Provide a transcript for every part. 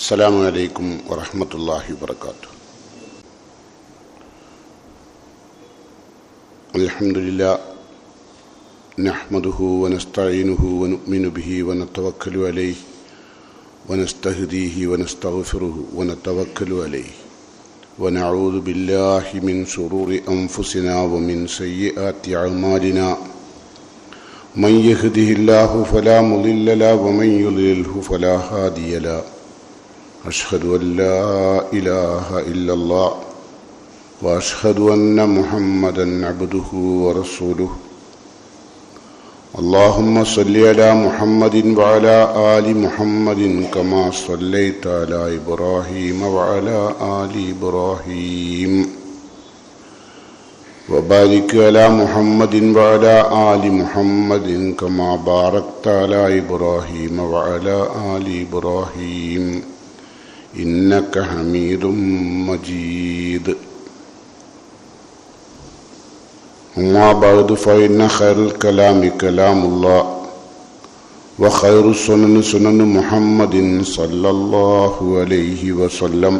السلام عليكم ورحمة الله وبركاته. الحمد لله نحمده ونستعينه ونؤمن به ونتوكل عليه ونستهديه ونستغفره ونتوكل عليه ونعوذ بالله من شرور أنفسنا ومن سيئات أعمالنا من يهده الله فلا مضل له ومن يضلله فلا هادي له. أشهد أن لا إله إلا الله وأشهد أن محمدا عبده ورسوله. اللهم صل على محمد وعلى آل محمد كما صليت على إبراهيم وعلى آل إبراهيم وبارك على محمد وعلى آل محمد كما باركت على إبراهيم وعلى آل إبراهيم إنك حميد مجيد. أما بعد فإن خير الكلام كلام الله وخير السنن سنن محمد صلى الله عليه وسلم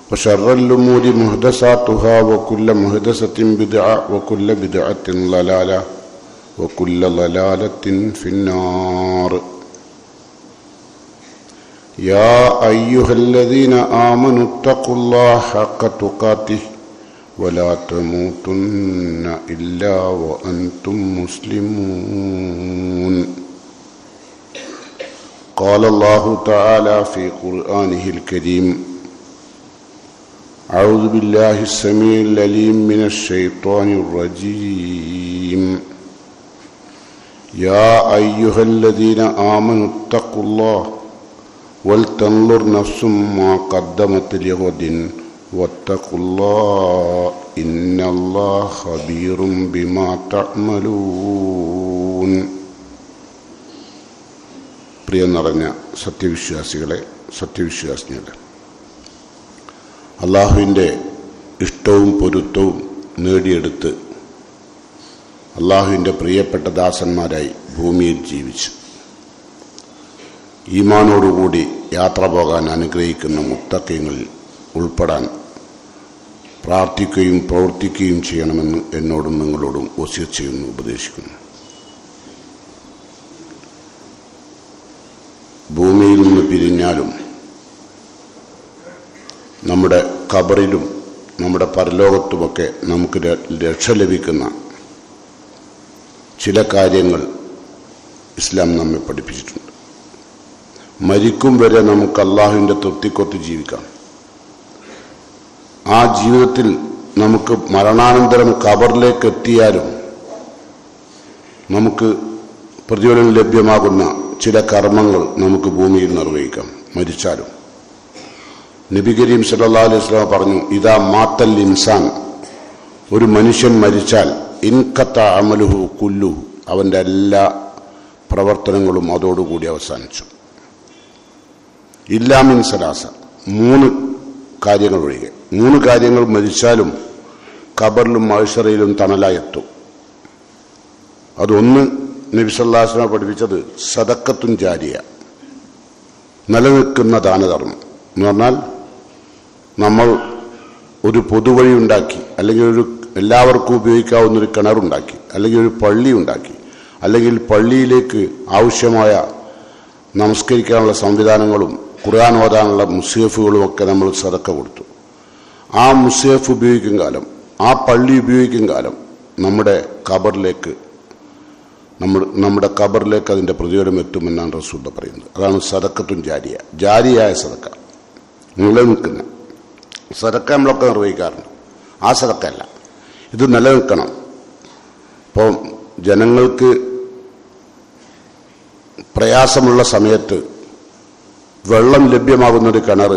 وشر الأمور محدثاتها وكل محدثة بدعة وكل بدعة ضلالة وكل ضلالة في النار. يا أيها الذين آمنوا اتقوا الله حق تقاته ولا تموتن إلا وأنتم مسلمون. قال الله تعالى في قرآنه الكريم: أعوذ بالله السميع العليم من الشيطان الرجيم. يا أيها الذين آمنوا اتقوا الله ولتنظر نفس ما قدمت لغد واتقوا الله إن الله خبير بما تعملون. പ്രിയം നിറഞ്ഞ സത്യവിശ്വാസികളെ, സത്യവിശ്വാസിനികളെ, അള്ളാഹുവിൻ്റെ ഇഷ്ടവും പൊരുത്തവും നേടിയെടുത്ത് അള്ളാഹുവിൻ്റെ പ്രിയപ്പെട്ട ദാസന്മാരായി ഭൂമിയിൽ ജീവിച്ച് ഈമാനോടുകൂടി യാത്ര പോകാൻ അനുഗ്രഹിക്കുന്ന മുത്തഖീങ്ങളിൽ ഉൾപ്പെടാൻ പ്രാർത്ഥിക്കുകയും പ്രവർത്തിക്കുകയും ചെയ്യണമെന്ന് എന്നോടും നിങ്ങളോടും വസിയത്ത് ചെയ്യുന്നു, ഉപദേശിക്കുന്നു. ഭൂമിയിൽ നിന്ന് പിരിഞ്ഞാലും നമ്മുടെ ഖബറിലും നമ്മുടെ പരലോകത്തുമൊക്കെ നമുക്ക് രക്ഷ ലഭിക്കുന്ന ചില കാര്യങ്ങൾ ഇസ്ലാം നമ്മെ പഠിപ്പിച്ചിട്ടുണ്ട്. മരിക്കും വരെ നമുക്ക് അള്ളാഹുവിൻ്റെ തൃപ്തിക്കൊത്ത് ജീവിക്കാം. ആ ജീവിതത്തിൽ നമുക്ക് മരണാനന്തരം ഖബറിലേക്ക് എത്തിയാലും നമുക്ക് പ്രതിഫലം ലഭ്യമാകുന്ന ചില കർമ്മങ്ങൾ നമുക്ക് ഭൂമിയിൽ നിർവഹിക്കാം മരിച്ചാലും. നബി കരീം സല്ലല്ലാഹു അലൈഹി വസല്ലം പറഞ്ഞു: ഇദാ മാത്തൽ ഇൻസാൻ, ഒരു മനുഷ്യൻ മരിച്ചാൽ ഇൻഖത്ത അമലുഹു കുല്ലുഹു, അവൻ്റെ എല്ലാ പ്രവർത്തനങ്ങളും അതോടുകൂടി അവസാനിച്ചു. ഇല്ലാ മിൻ സലാസ, 3 കാര്യങ്ങൾ ഒഴികെ. 3 കാര്യങ്ങൾ മരിച്ചാലും ഖബറിലും മഹ്ശറിലും തണലായെത്തും. അതൊന്ന് നബി സല്ലല്ലാഹു അലൈഹി വസല്ലം പഠിപ്പിച്ചത് സദഖത്തുൻ ജാരിയ, നിലനിൽക്കുന്ന ദാനധർമ്മം എന്ന് പറഞ്ഞാൽ നമ്മൾ ഒരു പൊതുവഴി ഉണ്ടാക്കി, അല്ലെങ്കിൽ ഒരു എല്ലാവർക്കും ഉപയോഗിക്കാവുന്ന ഒരു കിണറുണ്ടാക്കി, അല്ലെങ്കിൽ ഒരു പള്ളി ഉണ്ടാക്കി, അല്ലെങ്കിൽ പള്ളിയിലേക്ക് ആവശ്യമായ നമസ്കരിക്കാനുള്ള സംവിധാനങ്ങളും ഖുർആൻ ഓതാനുള്ള മുസ്ഹഫുകളും ഒക്കെ നമ്മൾ സദഖ കൊടുത്തു. ആ മുസ്ഹഫ് ഉപയോഗിക്കും കാലം, ആ പള്ളി ഉപയോഗിക്കും കാലം നമ്മുടെ ഖബറിലേക്ക് അതിൻ്റെ പ്രതിഫലം എത്തുമെന്നാണ് റസൂൽ പറയുന്നത്. അതാണ് സദഖത്തുൻ ജാരിയ, ജാരിയായ സദഖ, നിലനിൽക്കുന്ന സദഖ. നമ്മളൊക്കെ നിർവഹിക്കാറുണ്ട്, ആ സദഖ അല്ല, ഇത് നിലനിൽക്കണം. ഇപ്പോൾ ജനങ്ങൾക്ക് പ്രയാസമുള്ള സമയത്ത് വെള്ളം ലഭ്യമാകുന്നൊരു കിണർ,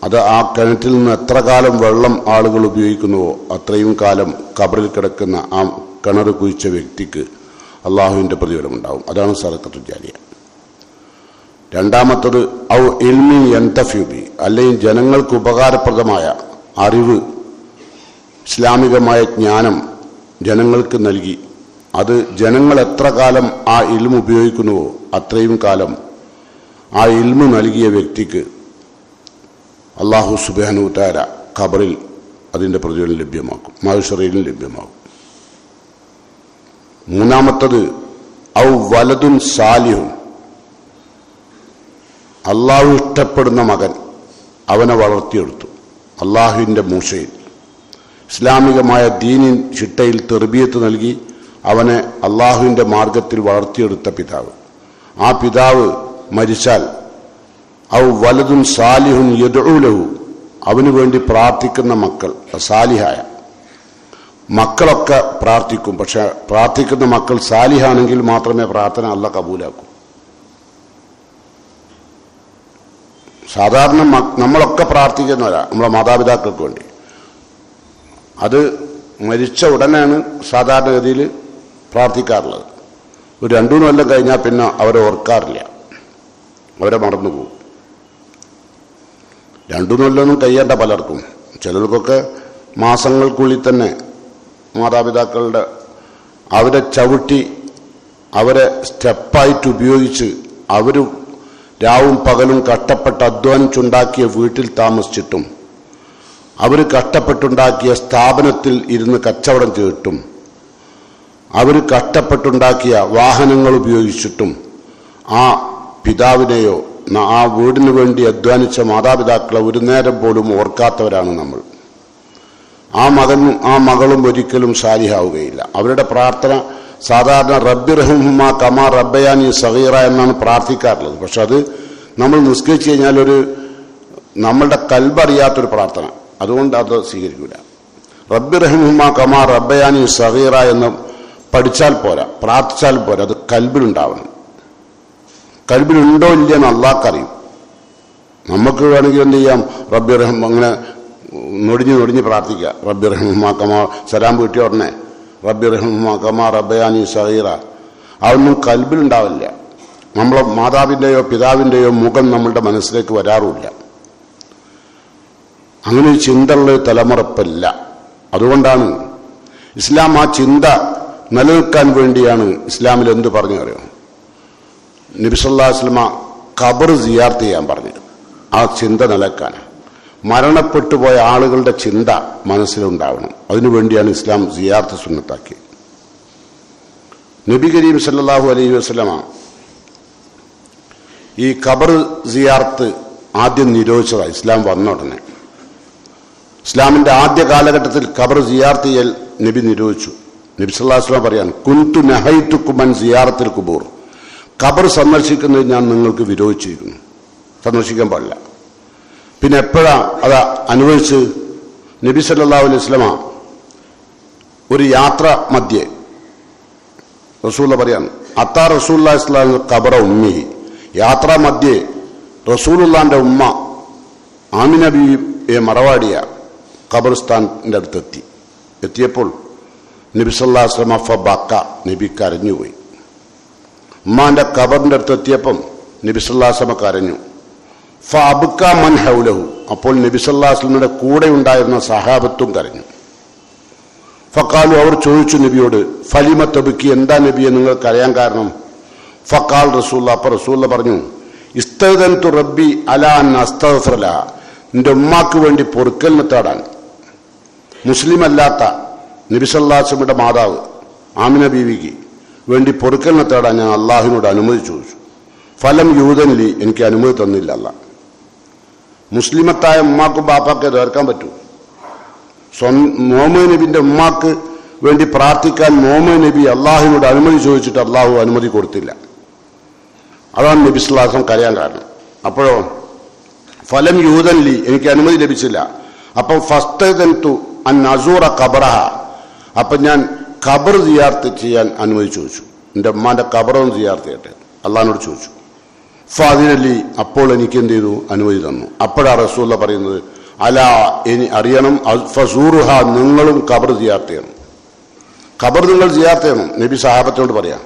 അത് ആ കിണറ്റിൽ നിന്ന് എത്ര കാലം വെള്ളം ആളുകൾ ഉപയോഗിക്കുന്നുവോ അത്രയും കാലം ഖബറിൽ കിടക്കുന്ന ആ കിണർ കുഴിച്ച വ്യക്തിക്ക് അള്ളാഹുവിൻ്റെ പ്രതിഫലം ഉണ്ടാവും. അതാണ് സദഖത്തുൽ ജാരിയ. രണ്ടാമത്തത് ഔ ഇൽമി യന്തഫി ബി, അല്ലെങ്കിൽ ജനങ്ങൾക്ക് ഉപകാരപ്രദമായ അറിവ്, ഇസ്ലാമികമായ ജ്ഞാനം ജനങ്ങൾക്ക് നൽകി അത് ജനങ്ങൾ എത്ര കാലം ആ ഇൽമു ഉപയോഗിക്കുന്നുവോ അത്രയും കാലം ആ ഇൽമു നൽകിയ വ്യക്തിക്ക് അല്ലാഹു സുബ്ഹാനഹു തആല ഖബറിൽ അതിൻ്റെ പ്രതിഫലം ലഭ്യമാക്കും, മഹ്ശറിലും ലഭ്യമാകും. മൂന്നാമത്തത് ഔ വലതുൻ സാലിഹുൻ, അള്ളാഹു ഇഷ്ടപ്പെടുന്ന മകൻ അവനെ വളർത്തിയെടുത്തു അള്ളാഹുവിൻ്റെ മൂശയിൽ, ഇസ്ലാമികമായ ദീനിൻ ചിട്ടയിൽ തെർബിയത്ത് നൽകി അവനെ അള്ളാഹുവിൻ്റെ മാർഗത്തിൽ വളർത്തിയെടുത്ത പിതാവ്. ആ പിതാവ് മരിച്ചാൽ ഔ വലതുൻ സാലിഹുൻ യദ്ഉ ലഹു, അവന് വേണ്ടി പ്രാർത്ഥിക്കുന്ന മക്കൾ, സാലിഹായ മക്കളൊക്കെ പ്രാർത്ഥിക്കും. പക്ഷെ പ്രാർത്ഥിക്കുന്ന മക്കൾ സാലിഹാണെങ്കിൽ മാത്രമേ പ്രാർത്ഥന അല്ലാഹ് കബൂലാക്കൂ. സാധാരണ നമ്മളൊക്കെ പ്രാർത്ഥിക്കുന്നവരാ നമ്മളെ മാതാപിതാക്കൾക്ക് വേണ്ടി. അത് മരിച്ച ഉടനെയാണ് സാധാരണഗതിയിൽ പ്രാർത്ഥിക്കാറുള്ളത്. ഒരു 2-3 കൊല്ലം കഴിഞ്ഞാൽ പിന്നെ അവരെ ഓർക്കാറില്ല, അവരെ മറന്നുപോകും. 2-3 കൊല്ലമൊന്നും കഴിയേണ്ട പലർക്കും. ചിലർക്കൊക്കെ മാസങ്ങൾക്കുള്ളിൽ തന്നെ മാതാപിതാക്കളുടെ അവരെ ചവിട്ടി അവരെ സ്റ്റെപ്പായിട്ട് ഉപയോഗിച്ച് അവർ രാവും പകലും കഷ്ടപ്പെട്ട് അധ്വാനിച്ചുണ്ടാക്കിയ വീട്ടിൽ താമസിച്ചിട്ടും അവർ കഷ്ടപ്പെട്ടുണ്ടാക്കിയ സ്ഥാപനത്തിൽ ഇരുന്ന് കച്ചവടം ചെയ്തിട്ടും അവർ കഷ്ടപ്പെട്ടുണ്ടാക്കിയ വാഹനങ്ങൾ ഉപയോഗിച്ചിട്ടും ആ പിതാവിനെയോ ആ വീടിനു വേണ്ടി അധ്വാനിച്ച മാതാപിതാക്കളെ ഒരു നേരം പോലും ഓർക്കാത്തവരാണ് നമ്മൾ. ആ മകനും ആ മകളും ഒരിക്കലും സാലിഹാവുകയില്ല. അവരുടെ പ്രാർത്ഥന സാധാരണ റബ്ബിർഹംഹുമ കമാ റബ്ബയാനി സഗീറ എന്നാണ് പ്രാർത്ഥിക്കാറുള്ളത്. പക്ഷെ അത് നമ്മൾ നിസ്കരിച്ചു കഴിഞ്ഞാൽ നമ്മളുടെ കൽബറിയാത്തൊരു പ്രാർത്ഥന, അതുകൊണ്ട് അത് സ്വീകരിക്കില്ല. റബ്ബിർഹംഹുമ കമാ റബ്ബയാനി സഗീറ എന്ന് പഠിച്ചാൽ പോരാ, പ്രാർത്ഥിച്ചാൽ പോരാ, അത് കൽബിലുണ്ടാവണം. കൽബിലുണ്ടോ ഇല്ലെന്ന് അള്ളാഹ്ക്കറിയും. നമുക്ക് വേണമെങ്കിൽ എന്ത് ചെയ്യാം, റബ്ബിർഹം അങ്ങനെ നൊടിഞ്ഞ് പ്രാർത്ഥിക്കുക. റബ്ബിർഹംഹുമ കമാ, സലാം വീട്ടിയ ഉടനെ റബ്ബിർഹംഹുമ കമാ റബ്ബയാനി സഗീറ, അതൊന്നും കൽബിലുണ്ടാവില്ല. നമ്മളെ മാതാവിൻ്റെയോ പിതാവിൻ്റെയോ മുഖം നമ്മളുടെ മനസ്സിലേക്ക് വരാറുമില്ല. അങ്ങനെ ഒരു ചിന്തയുള്ള തലമുറപ്പില്ല. അതുകൊണ്ടാണ് ഇസ്ലാം ആ ചിന്ത നിലനിൽക്കാൻ വേണ്ടിയാണ് ഇസ്ലാമിൽ എന്ത് പറഞ്ഞു അറിയോ, നബി സല്ലല്ലാഹു അലൈഹി വസല്ലമ ഖബർ സിയാറത്ത് ചെയ്യാൻ പറഞ്ഞത്. ആ ചിന്ത നിലനിൽക്കാൻ മരണപ്പെട്ടു പോയ ആളുകളുടെ ചിന്ത മനസ്സിലുണ്ടാവണം. അതിനുവേണ്ടിയാണ് ഇസ്ലാം സിയാറത്ത് സുന്നത്താക്കിയത്. നബി കരീം സല്ലല്ലാഹു അലൈഹി വസല്ലമ ഈ ഖബർ സിയാറത്ത് ആദ്യം നിരോധിച്ചതാണ് ഇസ്ലാം വന്ന ഉടനെ. ഇസ്ലാമിന്റെ ആദ്യ കാലഘട്ടത്തിൽ ഖബർ സിയാറത്ത് ചെയ്യൽ നബി നിരോധിച്ചു. നബി സല്ലല്ലാഹു അലൈഹി വസല്ലം പറയാണ്, കുൻതു നഹൈതുകും അൻ സിയാറത്തിൽ ഖുബൂർ, ഖബർ സന്ദർശിക്കുന്നത് ഞാൻ നിങ്ങൾക്ക് വിരോധിച്ചിരിക്കുന്നു, സന്ദർശിക്കാൻ പാടില്ല. പിന്നെ എപ്പോഴാ അത് അനുഭവിച്ച്? നബി സല്ലല്ലാഹു അലൈഹി വസല്ലമ ഒരു യാത്ര മധ്യേ റസൂല പറയാണ്, അത്താ റസൂലുള്ളാഹി സ്വല്ലല്ലാഹു അലൈഹി വസല്ലം ഖബറ ഉമ്മിഹി, യാത്രാ മധ്യേ റസൂലുള്ളാഹിന്റെ ഉമ്മ ആമിന ബിയെ മറവാടിയ ഖബർസ്ഥാനിന്റെ എത്തിയപ്പോൾ നബി സല്ലല്ലാഹു അലൈഹി വസല്ലം ഫബക്ക, നബി കരഞ്ഞുപോയി. ഉമ്മാന്റെ ഖബറിന്റെ എത്തിയപ്പം നബി സല്ലല്ലാഹു അലൈഹി വസല്ലം കരഞ്ഞു. ഫഅബ്ക മൻ ഹൗലഹു, അപ്പോൾ നബി സല്ലല്ലാഹു അലൈഹി വസല്ലമയുടെ കൂടെ ഉണ്ടായിരുന്ന സഹാബത്തും കരഞ്ഞു. ഫഖാലു, അവർ ചോദിച്ചു നബിയോട്, ഫലിമ തബ്കി, എന്താ നബിയെ നിങ്ങൾ കരയാൻ കാരണം? ഫഖാൽ റസൂലുള്ളാഹി, അപ്പോൾ റസൂലുള്ളാഹി പറഞ്ഞു, ഇസ്തഅദൻതു റബ്ബി അലാ അൻ അസ്തഗ്ഫിറ ലഹാ, എൻ്റെ ഉമ്മാക്ക് വേണ്ടി പൊറുക്കലിന് തേടാൻ. മുസ്ലിം അല്ലാത്ത നബി സല്ലല്ലാഹു അലൈഹി വസല്ലമയുടെ മാതാവ് ആമിന ബീവിക്ക് വേണ്ടി പൊറുക്കലിനെ തേടാൻ ഞാൻ അള്ളാഹുവിനോട് അനുമതി ചോദിച്ചു. ഫലം യൂദൻലി, എനിക്ക് അനുമതി തന്നില്ല അല്ലാഹ്. മുസ്ലിമത്തായ ഉമ്മാക്കും ബാപ്പാക്കെ തീർക്കാൻ പറ്റൂ. മുഹമ്മദ് നബിന്റെ ഉമ്മാക്ക് വേണ്ടി പ്രാർത്ഥിക്കാൻ മുഹമ്മദ് നബി അള്ളാഹുവിനോട് അനുമതി ചോദിച്ചിട്ട് അള്ളാഹു അനുമതി കൊടുത്തില്ല. അതാണ് നബി സല്ലല്ലാഹു അലൈഹി വസല്ലം കരയാൻ കാരണം. അപ്പോഴോ ഫലം യൂദൻലി, എനിക്ക് അനുമതി ലഭിച്ചില്ല. അപ്പം ഫസ്തദൻതു അൻ അസൂറ ഖബറഹ, അപ്പം ഞാൻ ഖബർ സിയാറത്ത് ചെയ്യാൻ അനുമതി ചോദിച്ചു. എൻ്റെ ഉമ്മാന്റെ ഖബറൊന്ന് സിയാറത്ത് ചെയ്യട്ടെ, അള്ളാഹിനോട് ചോദിച്ചു. ഫാദിനലി, അപ്പോൾ എനിക്ക് എന്ത് ചെയ്തു, അനുമതി തന്നു. അപ്പോഴാണ് റസൂലുള്ളാഹി പറയുന്നത്, അലാ, ഇനി അറിയണം, ഫസൂറുഹ, നിങ്ങളും ഖബർ സിയാറത്ത് ചെയ്യണം. ഖബർ നിങ്ങൾ സിയാറത്ത് ചെയ്യണം. നബി സഹാബത്തിനോട് പറയാം.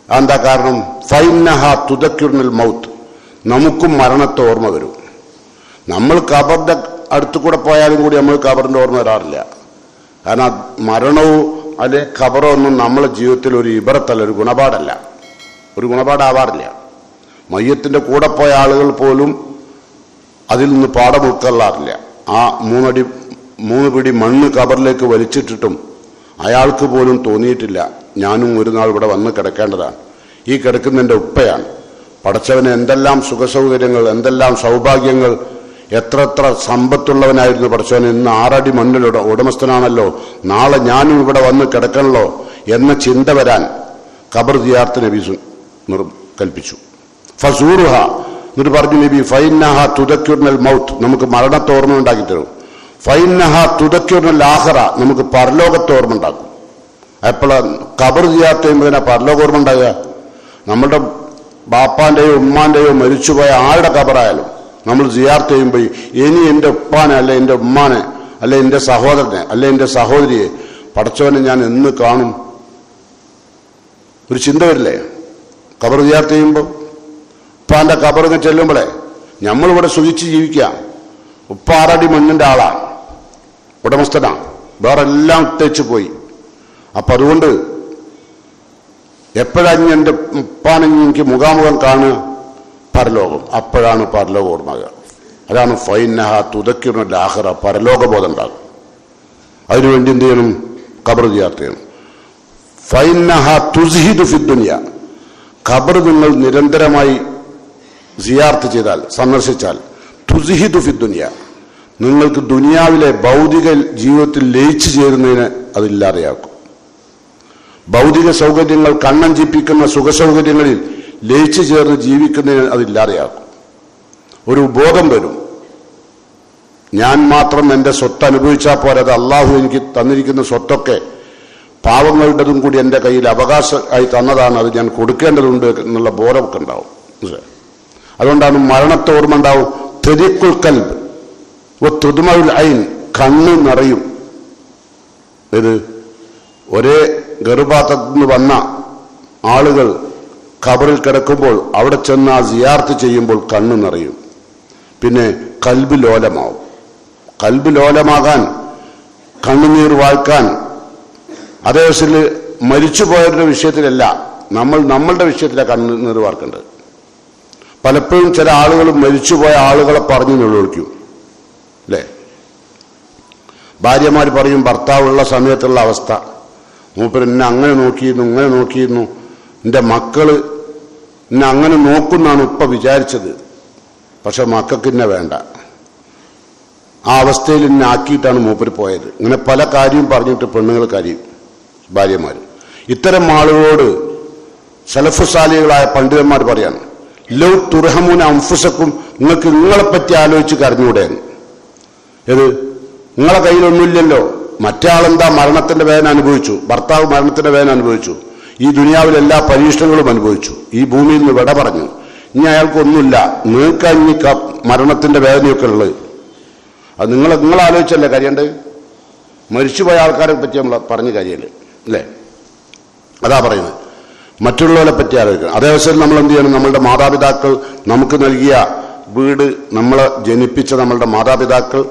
എന്താ കാരണം? ഫൈന്നഹ തുദക്കിറുൽ മൗത്ത്, നമുക്കും മരണത്തെ ഓർമ്മ വരും. നമ്മൾ ഖബറിന്റെ അടുത്തു കൂടെ പോയാലും കൂടി നമ്മൾ ഖബറിന്റെ ഓർമ്മ വരാറില്ല. കാരണം മരണവും അല്ലെ ഖബറോ ഒന്നും നമ്മളെ ജീവിതത്തിൽ ഒരു ഇബറത്തല്ല, ഒരു ഗുണപാഠല്ല, ഒരു ഗുണപാഠാവാറില്ല. മയ്യത്തിന്റെ കൂടെ പോയ ആളുകൾ പോലും അതിൽ നിന്ന് പാഠം ഉൾക്കൊള്ളാറില്ല. ആ 3 പിടി മണ്ണ് കബറിലേക്ക് വലിച്ചിട്ടിട്ടും അയാൾക്ക് പോലും തോന്നിയിട്ടില്ല ഞാനും ഒരു നാൾ ഇവിടെ വന്ന് കിടക്കേണ്ടതാണ്. ഈ കിടക്കുന്ന എൻ്റെ ഉപ്പയാണ്. പടച്ചവന് എന്തെല്ലാം സുഖസൗകര്യങ്ങൾ, എന്തെല്ലാം സൗഭാഗ്യങ്ങൾ, എത്ര സമ്പത്തുള്ളവനായിരുന്നു പടച്ചവൻ. ഇന്ന് 6 അടി മണ്ണിലുള്ള ഉടമസ്ഥനാണല്ലോ, നാളെ ഞാനും ഇവിടെ വന്ന് കിടക്കണല്ലോ എന്ന ചിന്ത വരാൻ ഖബർ സിയാറത്ത് നബി കൽപ്പിച്ചു. ഫസൂറുഹ എന്നിട്ട് പറഞ്ഞു നബി, ഫൈന്നഹ തുദക്കിറുൽ മൗത്ത്, നമുക്ക് മരണത്തെ ഓർമ്മ ഉണ്ടാക്കി തരും. ഫൈന്നഹ തുദക്കിറുൽ ആഖിറ, നമുക്ക് പരലോകത്തെ ഓർമ്മ ഉണ്ടാക്കും. എപ്പോഴാണ് ഖബർ സിയാറത്ത് ചെയ്യുമ്പോൾ പരലോക ഓർമ്മ ഉണ്ടാകുക? നമ്മുടെ ബാപ്പാന്റെയോ ഉമ്മാന്റെയോ മരിച്ചുപോയ ആരുടെ ഖബറായാലും നമ്മൾ സിയാറത്ത് ചെയ്യുമ്പോൾ ഇനി എൻ്റെ ഉപ്പാനെ അല്ലെ എൻ്റെ ഉമ്മാനെ അല്ലെ എൻ്റെ സഹോദരനെ അല്ലെ എൻ്റെ സഹോദരിയെ പടച്ചവനെ ഞാൻ എന്ന് കാണും? ഒരു ചിന്ത വരില്ലേ ഖബർ സിയാറത്ത് ചെയ്യുമ്പോൾ? ഉപ്പാന്റെ ഖബറിന് ചെല്ലുമ്പോഴേ നമ്മളിവിടെ സുഖിച്ച് ജീവിക്കുക. ഉപ്പ 6 അടി മണ്ണിന്റെ ആളാണ്, ഉടമസ്ഥനാണ്, വേറെ എല്ലാം ഇട്ടേച്ച് പോയി. അപ്പൊ അതുകൊണ്ട് എപ്പോഴാണ് എൻ്റെ ഉപ്പാനെങ്കിൽ എനിക്ക് മുഖാമുഖം കാണുക? പരലോകം. അപ്പോഴാണ് പരലോക ഓർമ്മ. അതാണ് ഫൈന്നഹ തുദക്കിറുൽ ആഖിറ, പരലോകബോധം ഉണ്ടാകും. അതിനുവേണ്ടി എന്ത് ചെയ്യണം? ഖബർ സിയാറത്ത് ചെയ്യണം. ഫൈന്നഹ തുസ്ഹിദു ഫിദ്ദുനിയ, ഖബർ നിങ്ങൾ നിരന്തരമായി സിയാറത്ത് ചെയ്താൽ, സന്ദർശിച്ചാൽ, തുസ്ഹിദു ഫിദ്ദുനിയ, നിങ്ങൾക്ക് ദുനിയാവിലെ ഭൗതിക ജീവിതത്തിൽ ലയിച്ചു ചേരുന്നതിന് അതില്ലാതെയാക്കും. ഭൗതിക സൗകര്യങ്ങൾ, കണ്ണഞ്ചിപ്പിക്കുന്ന സുഖസൗകര്യങ്ങളിൽ ലയിച്ചു ചേർന്ന് ജീവിക്കുന്നതിന് അതില്ലാതെയാക്കും. ഒരു ബോധം വരും, ഞാൻ മാത്രം എൻ്റെ സ്വത്ത് അനുഭവിച്ചാൽ പോരാ, അത് അള്ളാഹു എനിക്ക് തന്നിരിക്കുന്ന സ്വത്തൊക്കെ പാവങ്ങളുടേതും കൂടി എൻ്റെ കയ്യിൽ അവകാശമായി തന്നതാണ്, അത് ഞാൻ കൊടുക്കേണ്ടതുണ്ട് എന്നുള്ള ബോധമൊക്കെ ഉണ്ടാവും. അതുകൊണ്ടാണ് മരണത്തെ ഓർമ്മ ഉണ്ടാവും. തെരിക്കുൽ കൽബ് തുദ്മഉൽ ഐൻ, കണ്ണ് നിറയും. ഇത് ഒരേ ഗർഭപാത്രത്തിൽ നിന്ന് വന്ന ആളുകൾ ഖബറിൽ കിടക്കുമ്പോൾ അവിടെ ചെന്ന് ആ സിയാറത്ത് ചെയ്യുമ്പോൾ കണ്ണ് നിറയും. പിന്നെ കൽബ് ലോലമാവും. കൽബ് ലോലമാകാൻ, കണ്ണുനീർ വാഴ്ക്കാൻ, അതേവശത്തിൽ മരിച്ചുപോയവരുടെ വിഷയത്തിലല്ല, നമ്മളുടെ വിഷയത്തിലാണ് കണ്ണുനീർ വാർക്കേണ്ടത്. പലപ്പോഴും ചില ആളുകൾ മരിച്ചുപോയ ആളുകളെ പറഞ്ഞു നിലവിളിക്കും അല്ലേ? ഭാര്യമാർ പറയും ഭർത്താവുള്ള സമയത്തുള്ള അവസ്ഥ, മൂപ്പർ എന്നെ അങ്ങനെ നോക്കിയിരുന്നു, ഇങ്ങനെ നോക്കിയിരുന്നു, എൻ്റെ മക്കള് എന്നെ അങ്ങനെ നോക്കുന്നാണ് ഉപ്പ വിചാരിച്ചത്, പക്ഷെ മക്കൾക്ക് എന്നെ വേണ്ട, ആ അവസ്ഥയിൽ എന്നെ ആക്കിയിട്ടാണ് മൂപ്പർ പോയത്. ഇങ്ങനെ പല കാര്യവും പറഞ്ഞിട്ട് പെണ്ണുങ്ങൾ കാര്യം ഭാര്യമാർ. ഇത്തരം ആളുകളോട് സലഫുസാലികളായ പണ്ഡിതന്മാർ പറയാണ്, ലൗ തുർഹമൂന അൻഫുസക്കും, നിങ്ങൾക്ക് നിങ്ങളെപ്പറ്റി ആലോചിച്ച് കരഞ്ഞൂടെ? ഏത്? നിങ്ങളെ കയ്യിലൊന്നുമില്ലല്ലോ. മറ്റേ ആളെന്താ മരണത്തിന്റെ വേദന അനുഭവിച്ചു, ഭർത്താവ് മരണത്തിന്റെ വേദന അനുഭവിച്ചു, ഈ ദുനിയാവിലെ എല്ലാ പരീക്ഷണങ്ങളും അനുഭവിച്ചു, ഈ ഭൂമിയിൽ നിന്ന് വിട പറഞ്ഞു, ഇനി അയാൾക്കൊന്നുമില്ല, നിങ്ങൾക്ക് ഇനി മരണത്തിന്റെ വേദനയൊക്കെ ഉള്ളത്. അത് നിങ്ങൾ ആലോചിച്ചല്ലേ കാര്യണ്ട്? മരിച്ചുപോയ ആൾക്കാരെ പറ്റി നമ്മൾ പറഞ്ഞ കാര്യമല്ലേ അല്ലേ? അതാ പറയുന്നത്. മറ്റുള്ളവരെ പറ്റി ആലോചിക്കണം. അതേവശം നമ്മൾ എന്ത് ചെയ്യണം? നമ്മളുടെ മാതാപിതാക്കൾ നമുക്ക് നൽകിയ വീട്, നമ്മളെ ജനിപ്പിച്ച നമ്മളുടെ മാതാപിതാക്കൾ